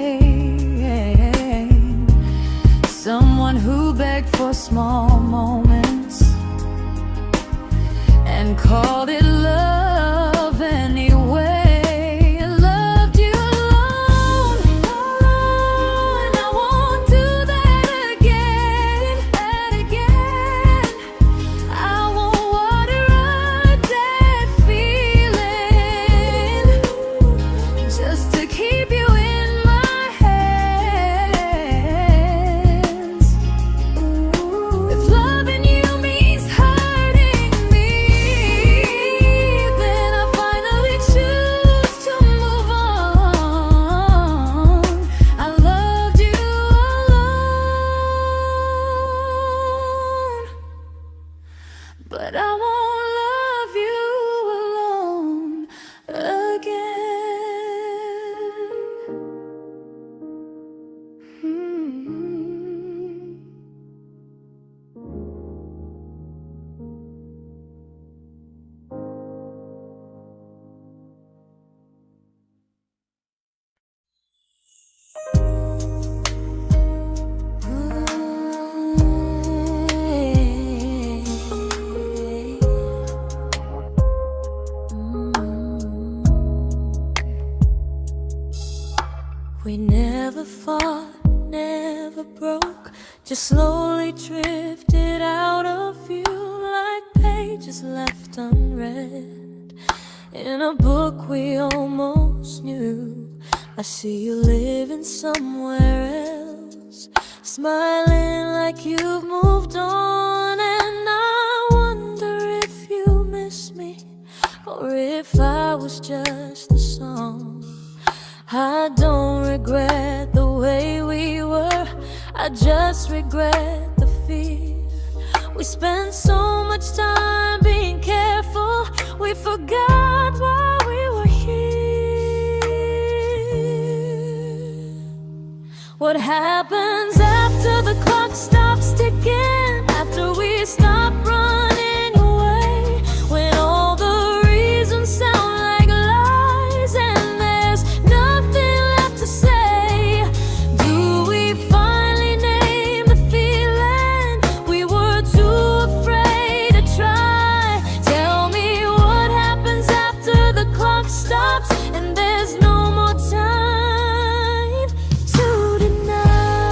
Someone who begged for small moments and called it love anyway. I loved you alone, and I won't do that again. I won't water a dead feeling just to keep you in my hands. If loving you means hurting me, then I finally choose to move on. I loved you alone, but I won't love you alone again. We never fought, never broke, just slowly drifted out of view like pages left unread in a book we almost knew. I see you living somewhere else, smiling like you've moved on, and I wonder if you miss me or if I was just the song. I don't regret the way we were, I just regret the fear. We spent so much time being careful, we forgot why we were here. What happens after the clock stops ticking, after we stop running away, when all the reasons sound like lies and there's nothing left to say? Do we finally name the feeling we were too afraid to try? Tell me what happens after the clock stops and there's no more time to deny.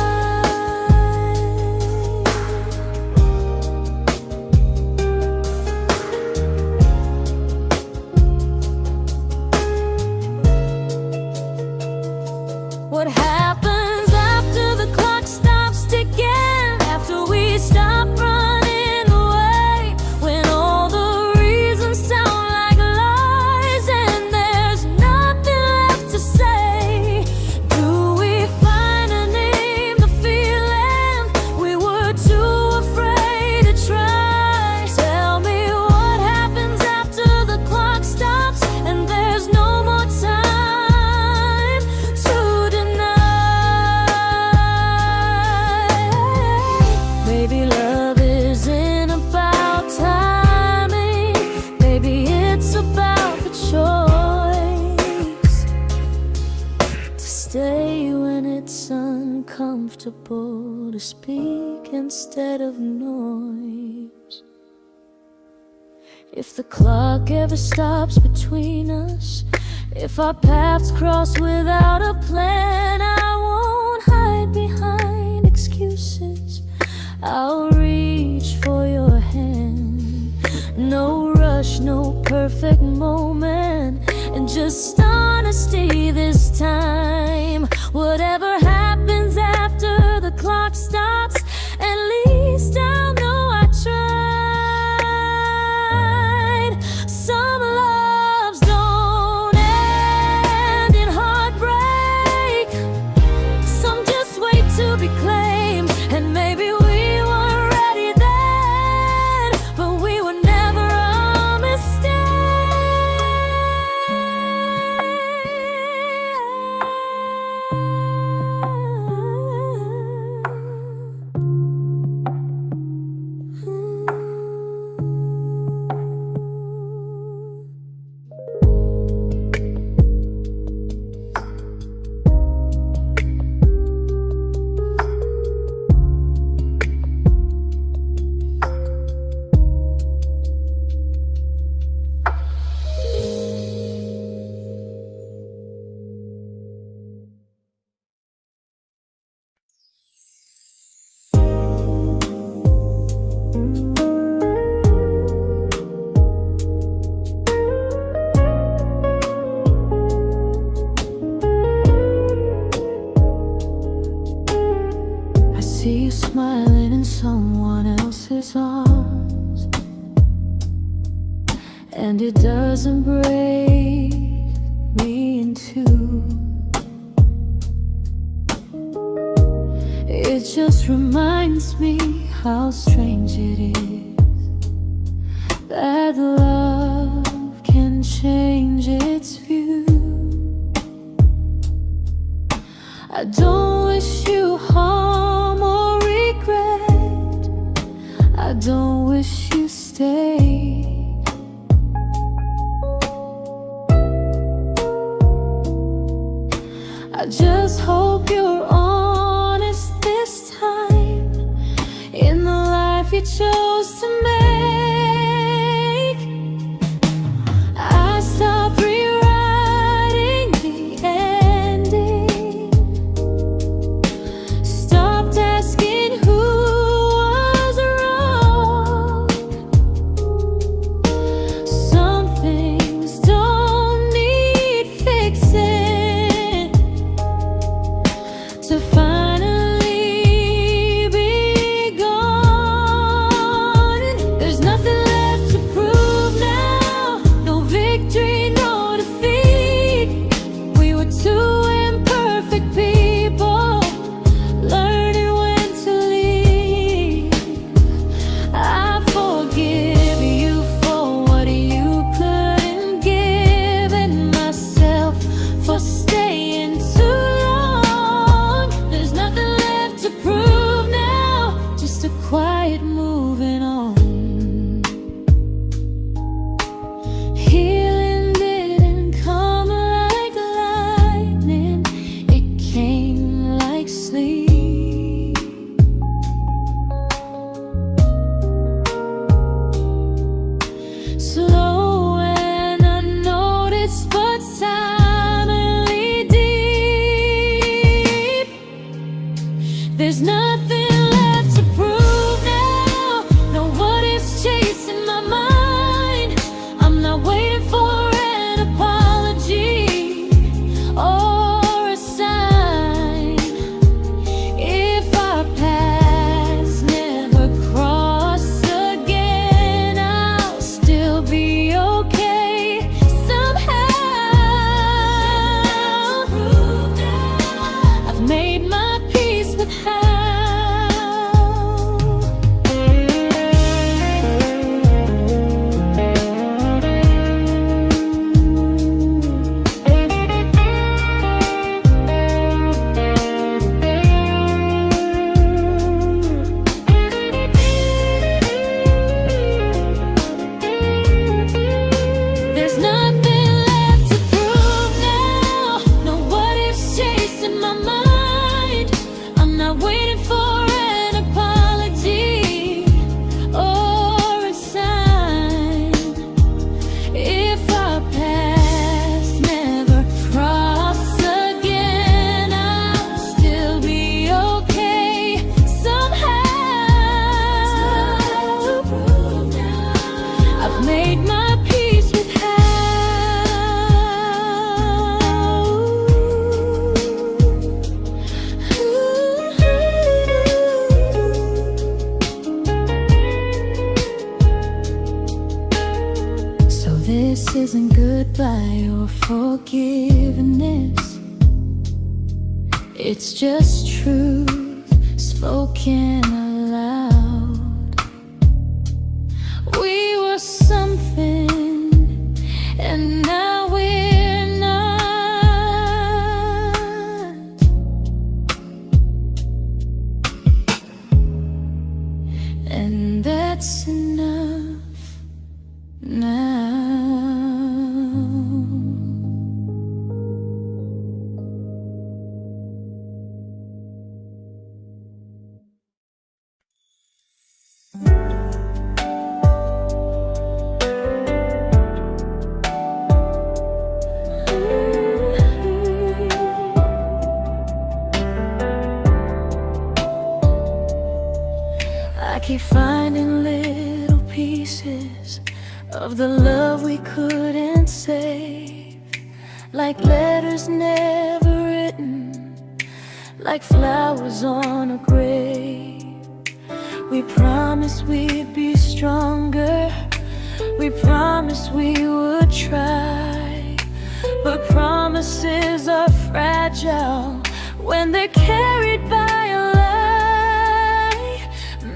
comfortable to speak instead of noise. If the clock ever stops between us, if our paths cross without a plan, I won't hide behind excuses. I'll reach for your hand. No rush, no perfect moment, and just honesty this time. Whatever happens after the clock stops, at least I'll know I tried. Some loves don't end in heartbreak, some just wait to be claimed. And maybe we weren't ready then, but we were never a mistake. See you smiling in someone else's arms, and it doesn't break me in two. It just reminds me how strange it is that love can change its view. I don't wish you harm or regret, I don't wish you stay. I just hope you're honest this time in the life you chose to make. I stopped rewriting the ending, stopped asking who was wrong. made my peace with how. So this isn't goodbye or forgiveness, it's just truth spoken aloud. We were something, and now we're not. And that's enough now. I keep finding little pieces of the love we couldn't save, like letters never written, like flowers on a grave. We promised we'd be stronger, we promised we would try, but promises are fragile when they're carried by a lie.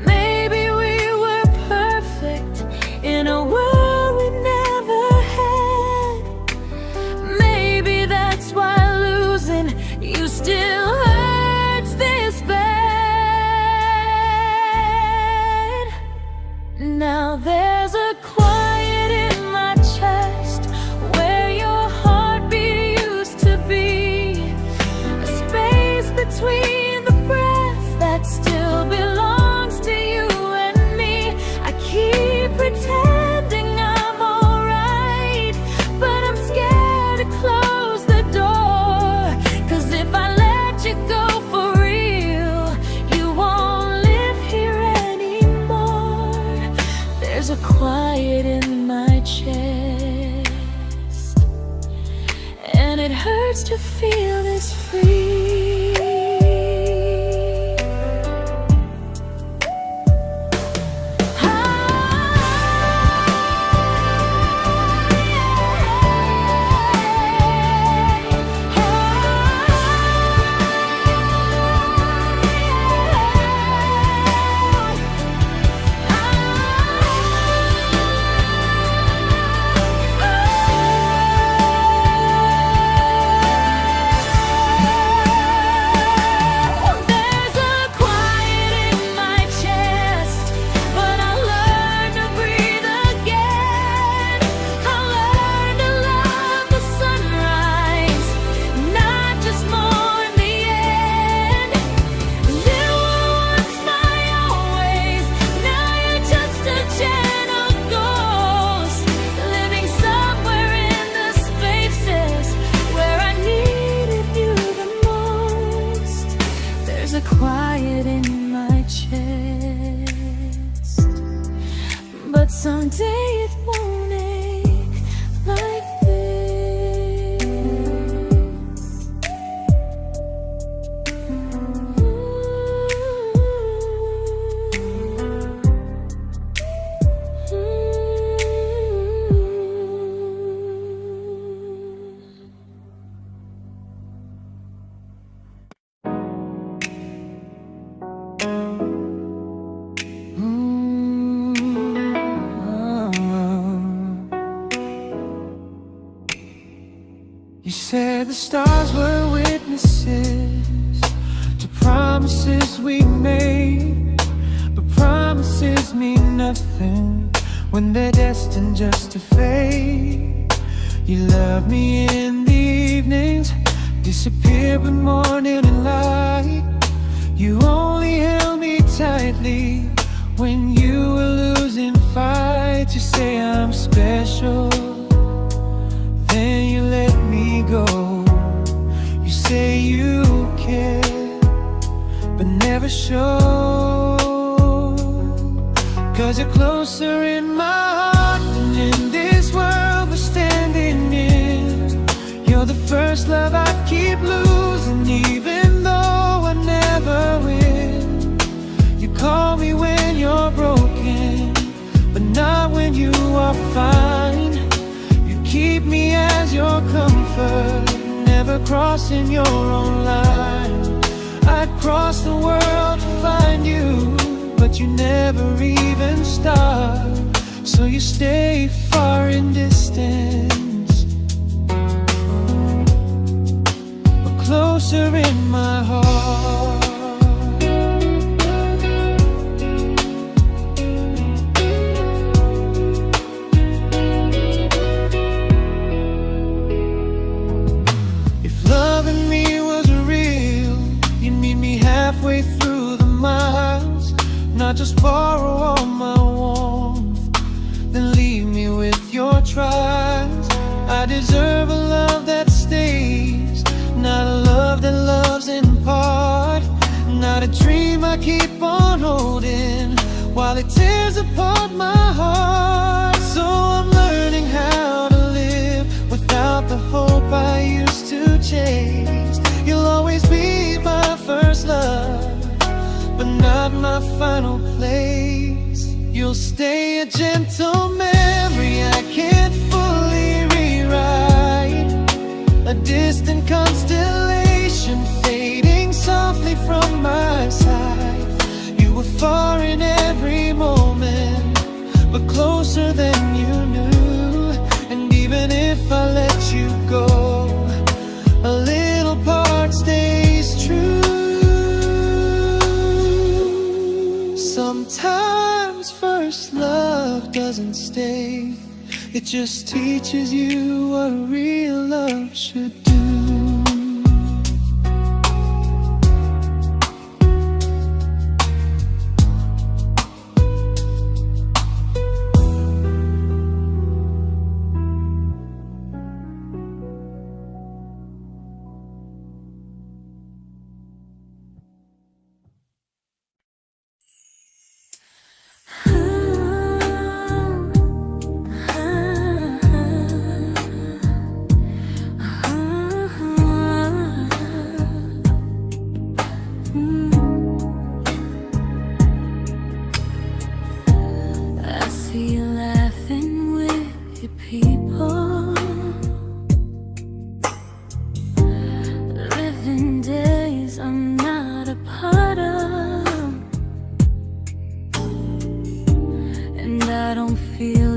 Maybe we were perfect in a world we never had. Maybe that's why losing you still hurts this bad. Now there's a quiet in my chest where your heartbeat used to be, a space between the breaths that still belongs to you and me. I keep pretending I'm alright, but I'm scared to close the door, 'cause if I let you go for real, you won't live here anymore. There's a quiet in my chest, and it hurts to feel this free. Quiet in my chest, but someday it won't ache like this. You said the stars were witnesses to promises we made, but promises mean nothing when they're destined just to fade. You love me in the evenings, disappear but morning and light. You only held me tightly when you were losing fights. You say I'm special, then you let me go. You say you care, but never show, 'cause you're closer in my heart than prefer never crossing your own line. I'd cross the world to find you, but you never even start. So you stay far in distance, but closer in my heart. Halfway through the miles, not just borrow all my warmth, then leave me with your trials. I deserve a love that stays, not a love that loves in part, not a dream I keep on holding while it tears apart my heart. So I'm learning how to live without the hope I used to chase. You'll always be my first love, but not my final place. You'll stay a gentle memory I can't fully rewrite, a distant constellation fading softly from my side. You were far in every moment, but closer than you knew. And even if I let you go, a little part stays true. Sometimes first love doesn't stay, it just teaches you what real love should do.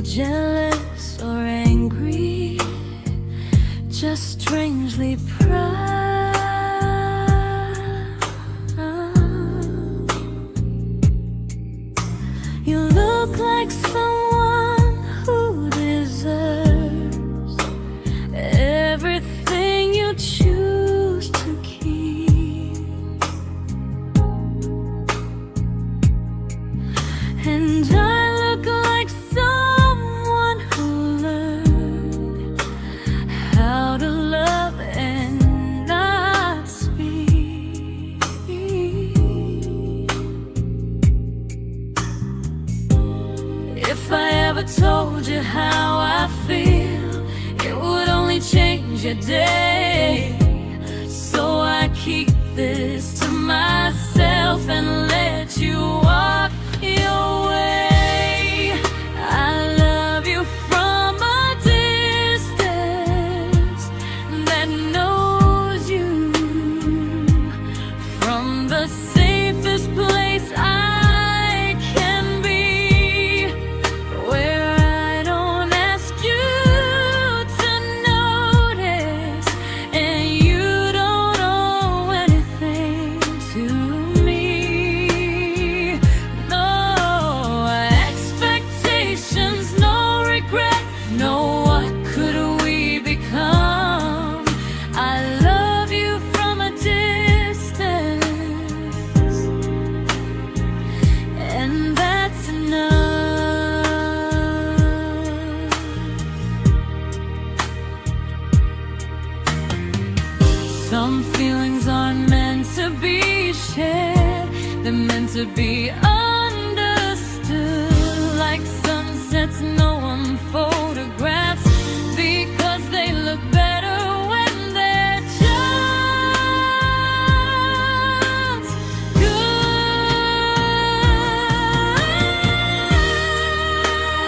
Jealous or angry, just strangely proud. You look like someone who deserves everything you choose to keep. And I look like someone who learned how to love and not speak. If I ever told you how I feel, it would only change your day. So I keep this to myself and let you walk your way. I love you from a distance that knows you, from the safest place I can be, where I don't ask you to notice and you don't owe anything to me. No expectations, no regret, no what could we become. I love you from a distance, and that's enough. Some feelings aren't meant to be shared, they're meant to be understood. Like sunsets no one photographs, because they look better when they're just good.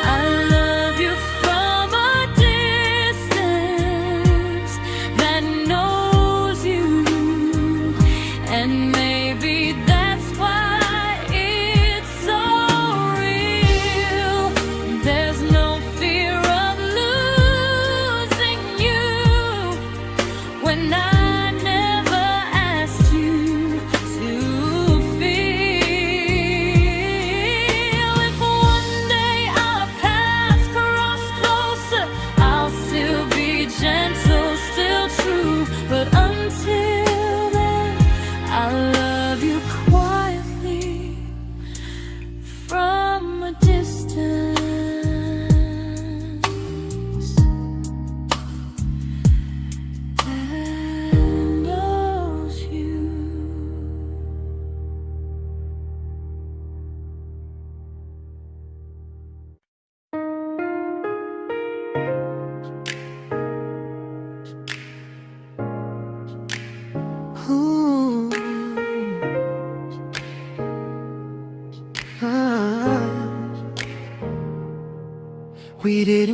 I love you from a distance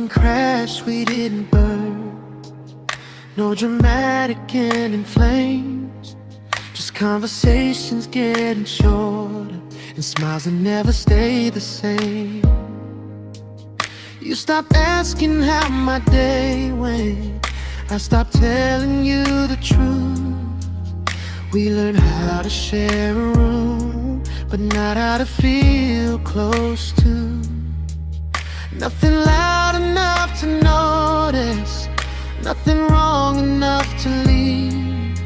didn't crash, we didn't burn. No dramatic end in flames, just conversations getting shorter and smiles that never stay the same. You stopped asking how my day went, I stopped telling you the truth. We learned how to share a room, but not how to feel close to. Nothing loud enough to notice, nothing wrong enough to leave.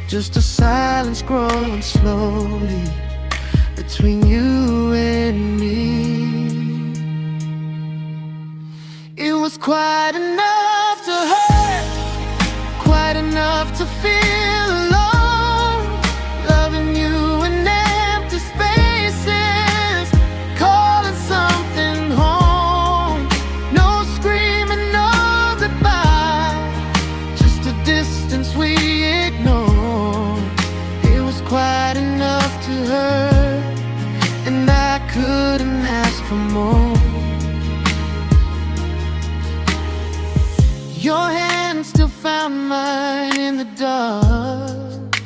Just a silence growing slowly between you and me. It was quite enough to hurt, quite enough to feel alone. Loving you in empty spaces, calling something home. No screaming, no goodbye, just a distance we ignored. It was quite enough to hurt, and I couldn't ask for more. Your hand still found mine in the dark,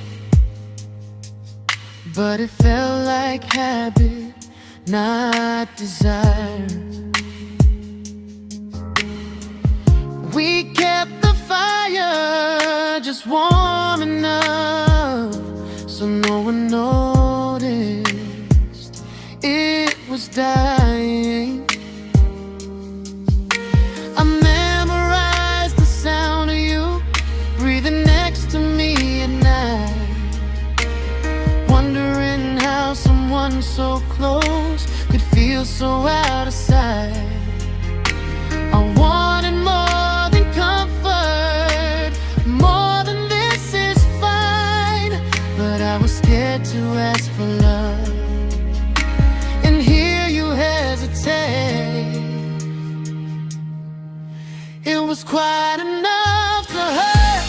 but it felt like habit, not desire. We kept the fire just warm enough so no one noticed it was dying. I memorized the sound of you breathing next to me at night, wondering how someone so close could feel so out of sight. I wanted more than comfort, more than this is fine, but I was scared to ask for love and hear you hesitate. It was quite enough to hurt,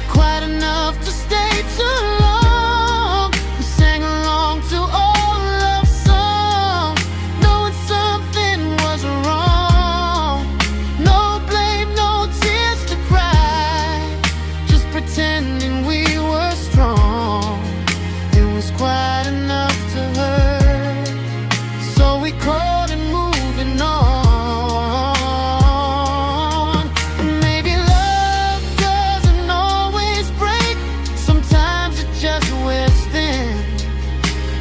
quite enough to stay too long. We sang along to old love songs, knowing something was wrong. No blame, no tears to cry, just pretending we were strong. It was quite enough to hurt, so we crawled and moving on.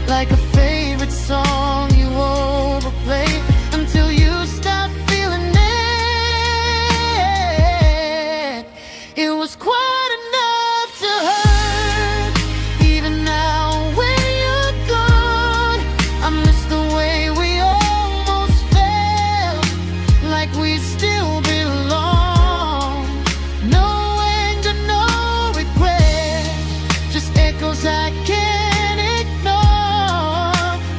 Like a favorite song you overplay until you stop feeling it. It was quite enough to hurt. Even now when you're gone, I miss the way we almost felt, like we still belong. No anger, no regret, just echoes I can't ignore.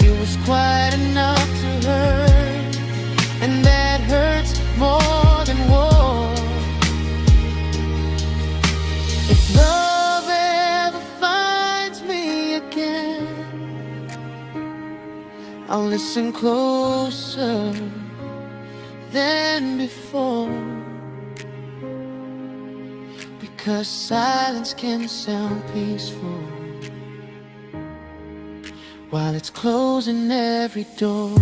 It was quite enough to hurt, and that hurts more than war. If love ever finds me again, I'll listen closer than before, because silence can sound peaceful while it's closing every door.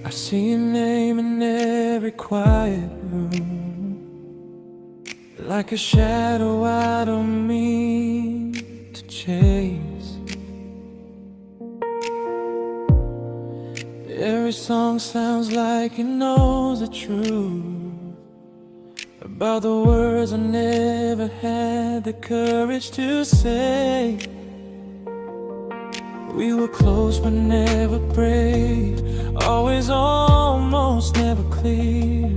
I see your name in every quiet room, like a shadow I don't mean to chase. Every song sounds like it knows the truth about the words I never had the courage to say. We were close but never brave, always almost, never clear.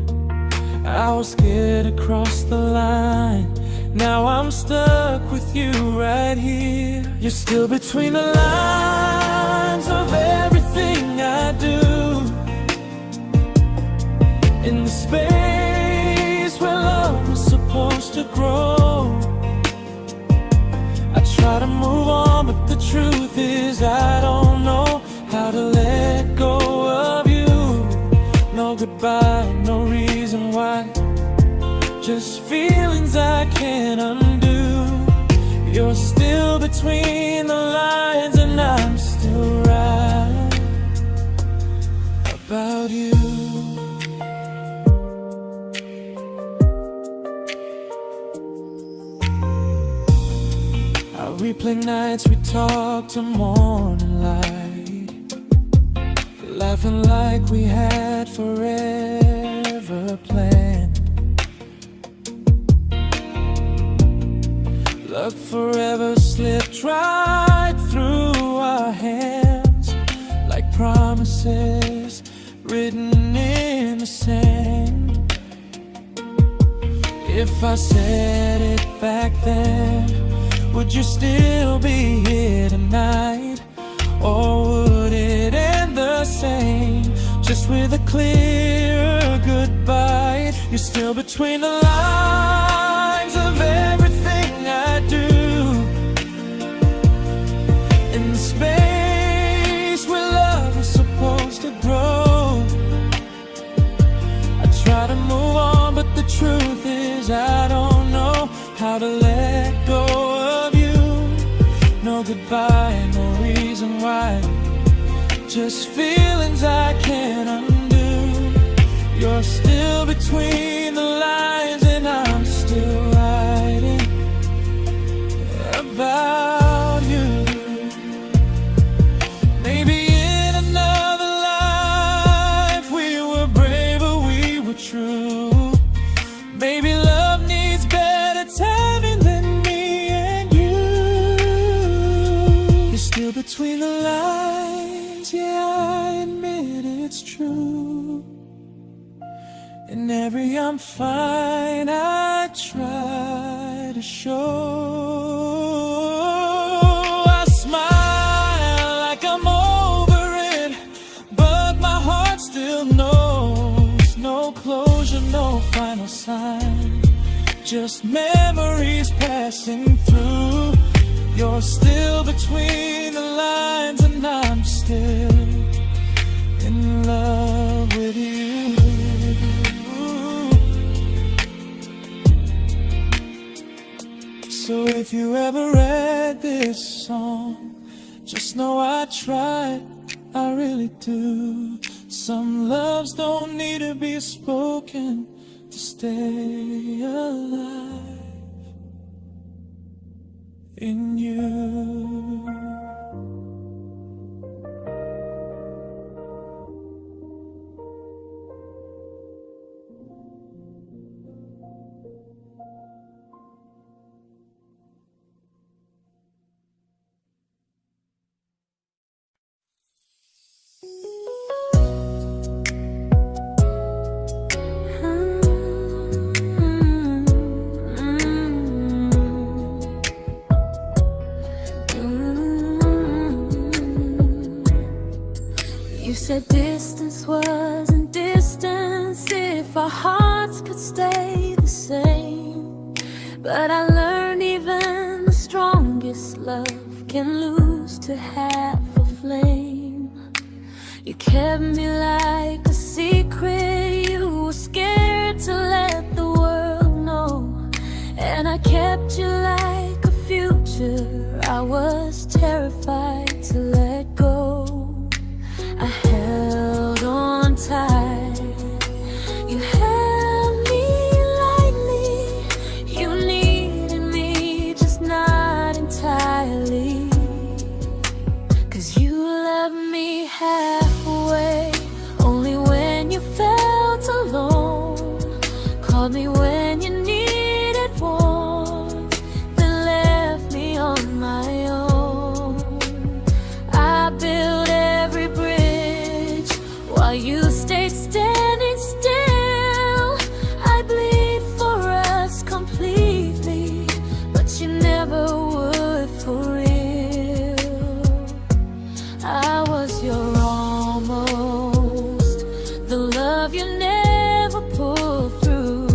I was scared to cross the line, now I'm stuck with you right here. You're still between the lines of everything I do, in the space where love was supposed to grow. I try to move on, but the truth is I don't know how to let go of you. No goodbye, no reason why, just feelings I can't undo. You're still between the lines and I'm still right about you. I replay nights we talk till morning light, laughing like we had forever planned. Luck forever slipped right through our hands, like promises written in the sand. If I said it back then, would you still be here tonight? Or would it end the same, just with a clear goodbye? You're still between the lines of everything I do, in the space where love is supposed to grow. I try to move on, but the truth is I don't know how to let go of you. No goodbye, no reason why, just feelings I can't undo. You're still between the lines and I'm still writing about you. Maybe in another life we were braver, we were true. Maybe love needs better timing than me and you. You're still between the lines, yeah, I admit it's true. In every I'm fine I try to show. I smile like I'm over it, but my heart still knows. No closure, no final sign, just memories passing through. You're still between the lines and I'm still in love with you. So if you ever read this song, just know I tried, I really do. Some loves don't need to be spoken to stay alive in you. You said distance wasn't distance if our hearts could stay the same. But I learned even the strongest love can lose to half a flame. You kept me like a secret, you were scared to let the world know. And I kept you like a future, I was terrified to let go. I held on tight, you held me lightly. You needed me, just not entirely. 'Cause you loved me halfway, only when you felt alone. Called me when you needed warmth, then left me on my own. I while you stayed standing still. I bleed for us completely, but you never would for real. I was your almost, the love you never pulled through.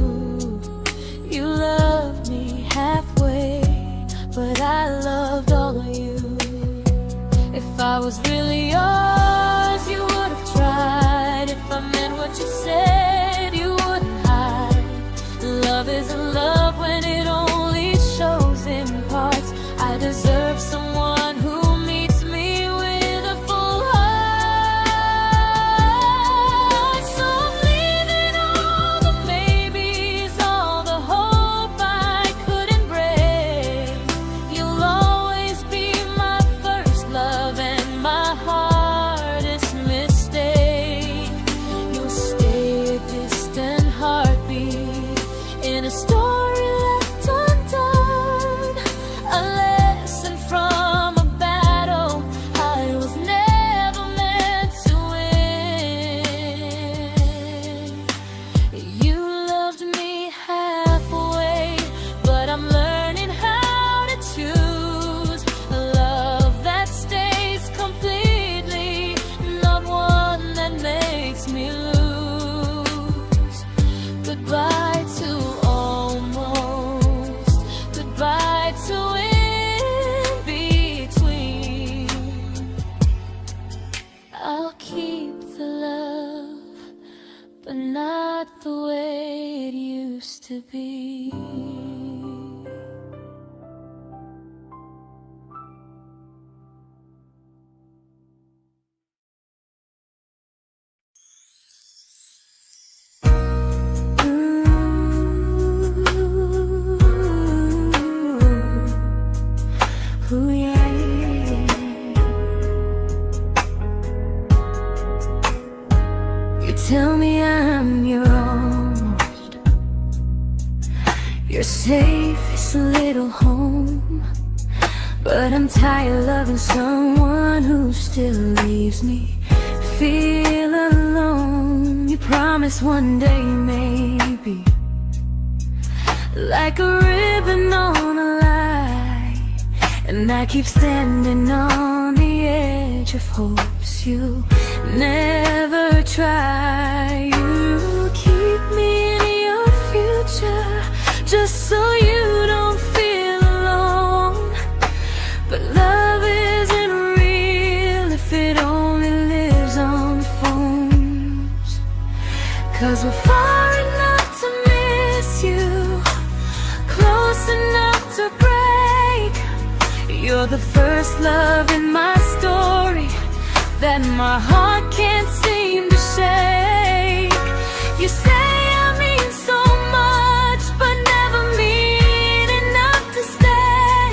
You loved me halfway, but I loved all of you. If I was really yours, you would have tried. If I meant what you said, you wouldn't hide. Love isn't love when it only shows in parts. I deserve someone who meets me with a full heart. So I'm leaving all the maybes, all the hope I couldn't break. You'll always be my first love and my hardest mistake. You'll stay a distant heartbeat in a story left undone, a lesson from a battle I was never meant to win. You loved me halfway, but I'm learning how to choose a love that stays completely, not one that makes me lose. Goodbye to almost, goodbye to in between. I'll keep the love, but not the way it used to be. Ooh, yeah, yeah. You tell me I'm your almost, your safest little home, but I'm tired loving someone who still leaves me feel alone. You promise one day maybe, like a ribbon on a line, and I keep standing on the edge of hopes you never try. You keep me in your future just so you don't feel alone. But love isn't real if it only lives on phones. 'Cause we're far enough to miss you, close enough to break. You're the first love in my story that my heart can't seem to shake. You say I mean so much, but never mean enough to stay.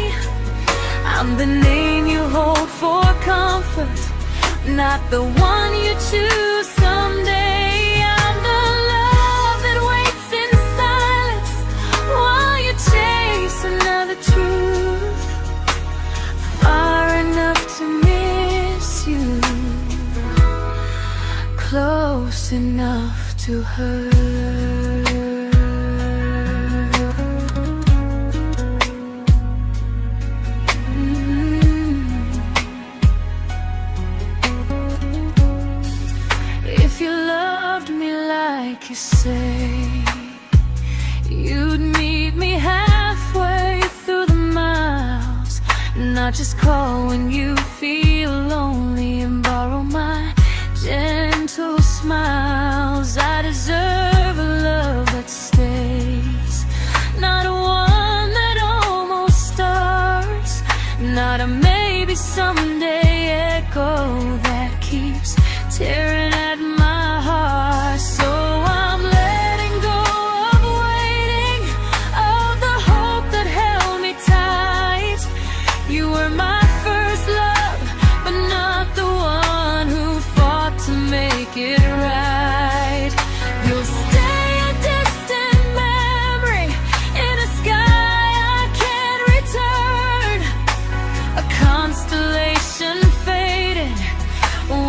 I'm the name you hold for comfort, not the one you choose someday. I'm the love that waits in silence while you chase another truth. Far enough to miss you, close enough to hurt. If you loved me like you say, you'd meet me halfway through the miles, not just call when you feel lonely and borrow my gentle smiles. I deserve a love that stays, not one that almost starts, not a maybe someday echo that keeps tearing at my heart. So I'm letting go of waiting, of the hope that held me tight. You were my first love, but not the one who fought to make it right. You'll stay a distant memory in a sky I can't return, a constellation faded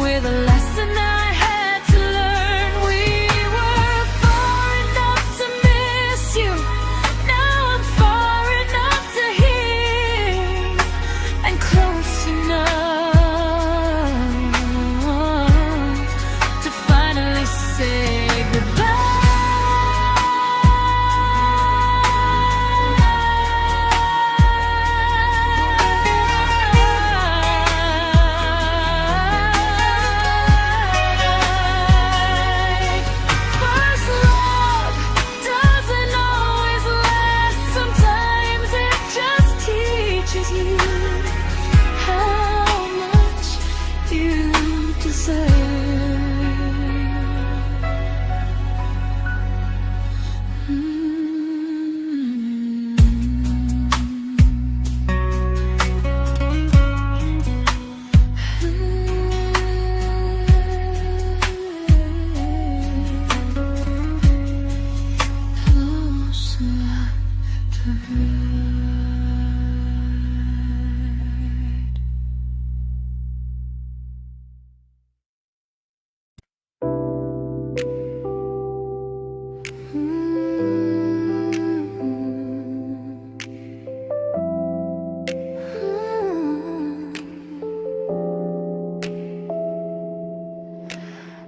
with a lesson I had to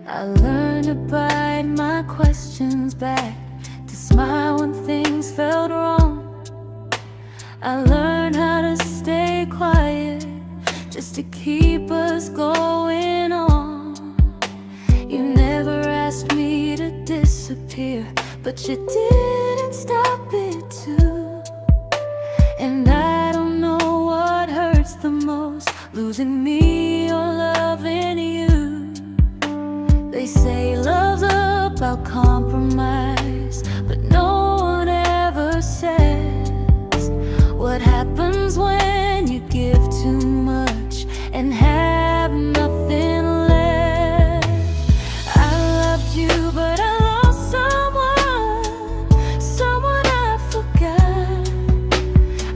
I learned to bite my questions back, to smile when things felt wrong. I learned how to stay quiet, just to keep us going on. You never asked me to disappear, but you didn't stop it too. And I don't know what hurts the most, losing me or loving you. They say love's about compromise, but no one ever says what happens when you give too much and have nothing left. I loved you, but I lost someone I forgot.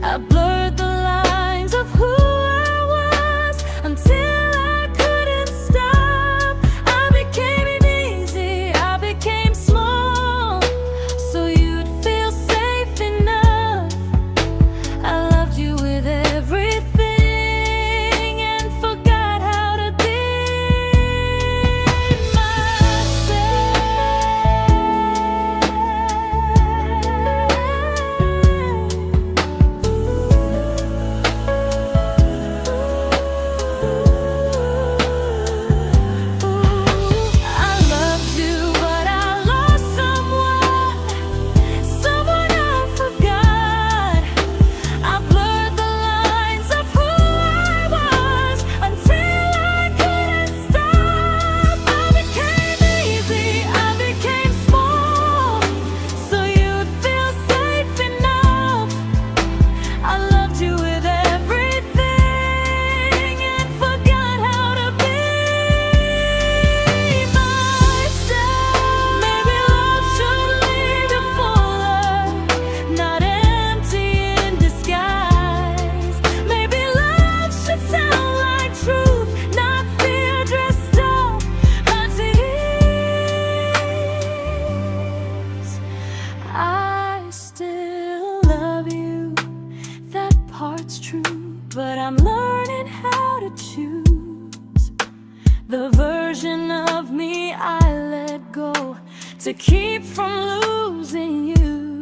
I blurred the lines of who I was until I couldn't stop. I became easy, I became small, so you'd feel safe enough. I loved you with everything and forgot how to be I loved you, but I lost someone I forgot. I blurred the lines of who I was until I couldn't stop. I became easy, I became small, so you'd feel safe enough. I loved you with everything and forgot how to be myself. Maybe love should leave you fuller, not empty in disguise. Maybe love should sound like truth, not fear dressed up as it is. I still love you, that part's true, but I'm learning how to choose the version of me I let go to keep from losing you.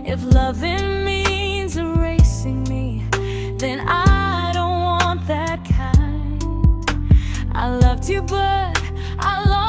If loving means erasing me, then I don't want that kind. I loved you, but I lost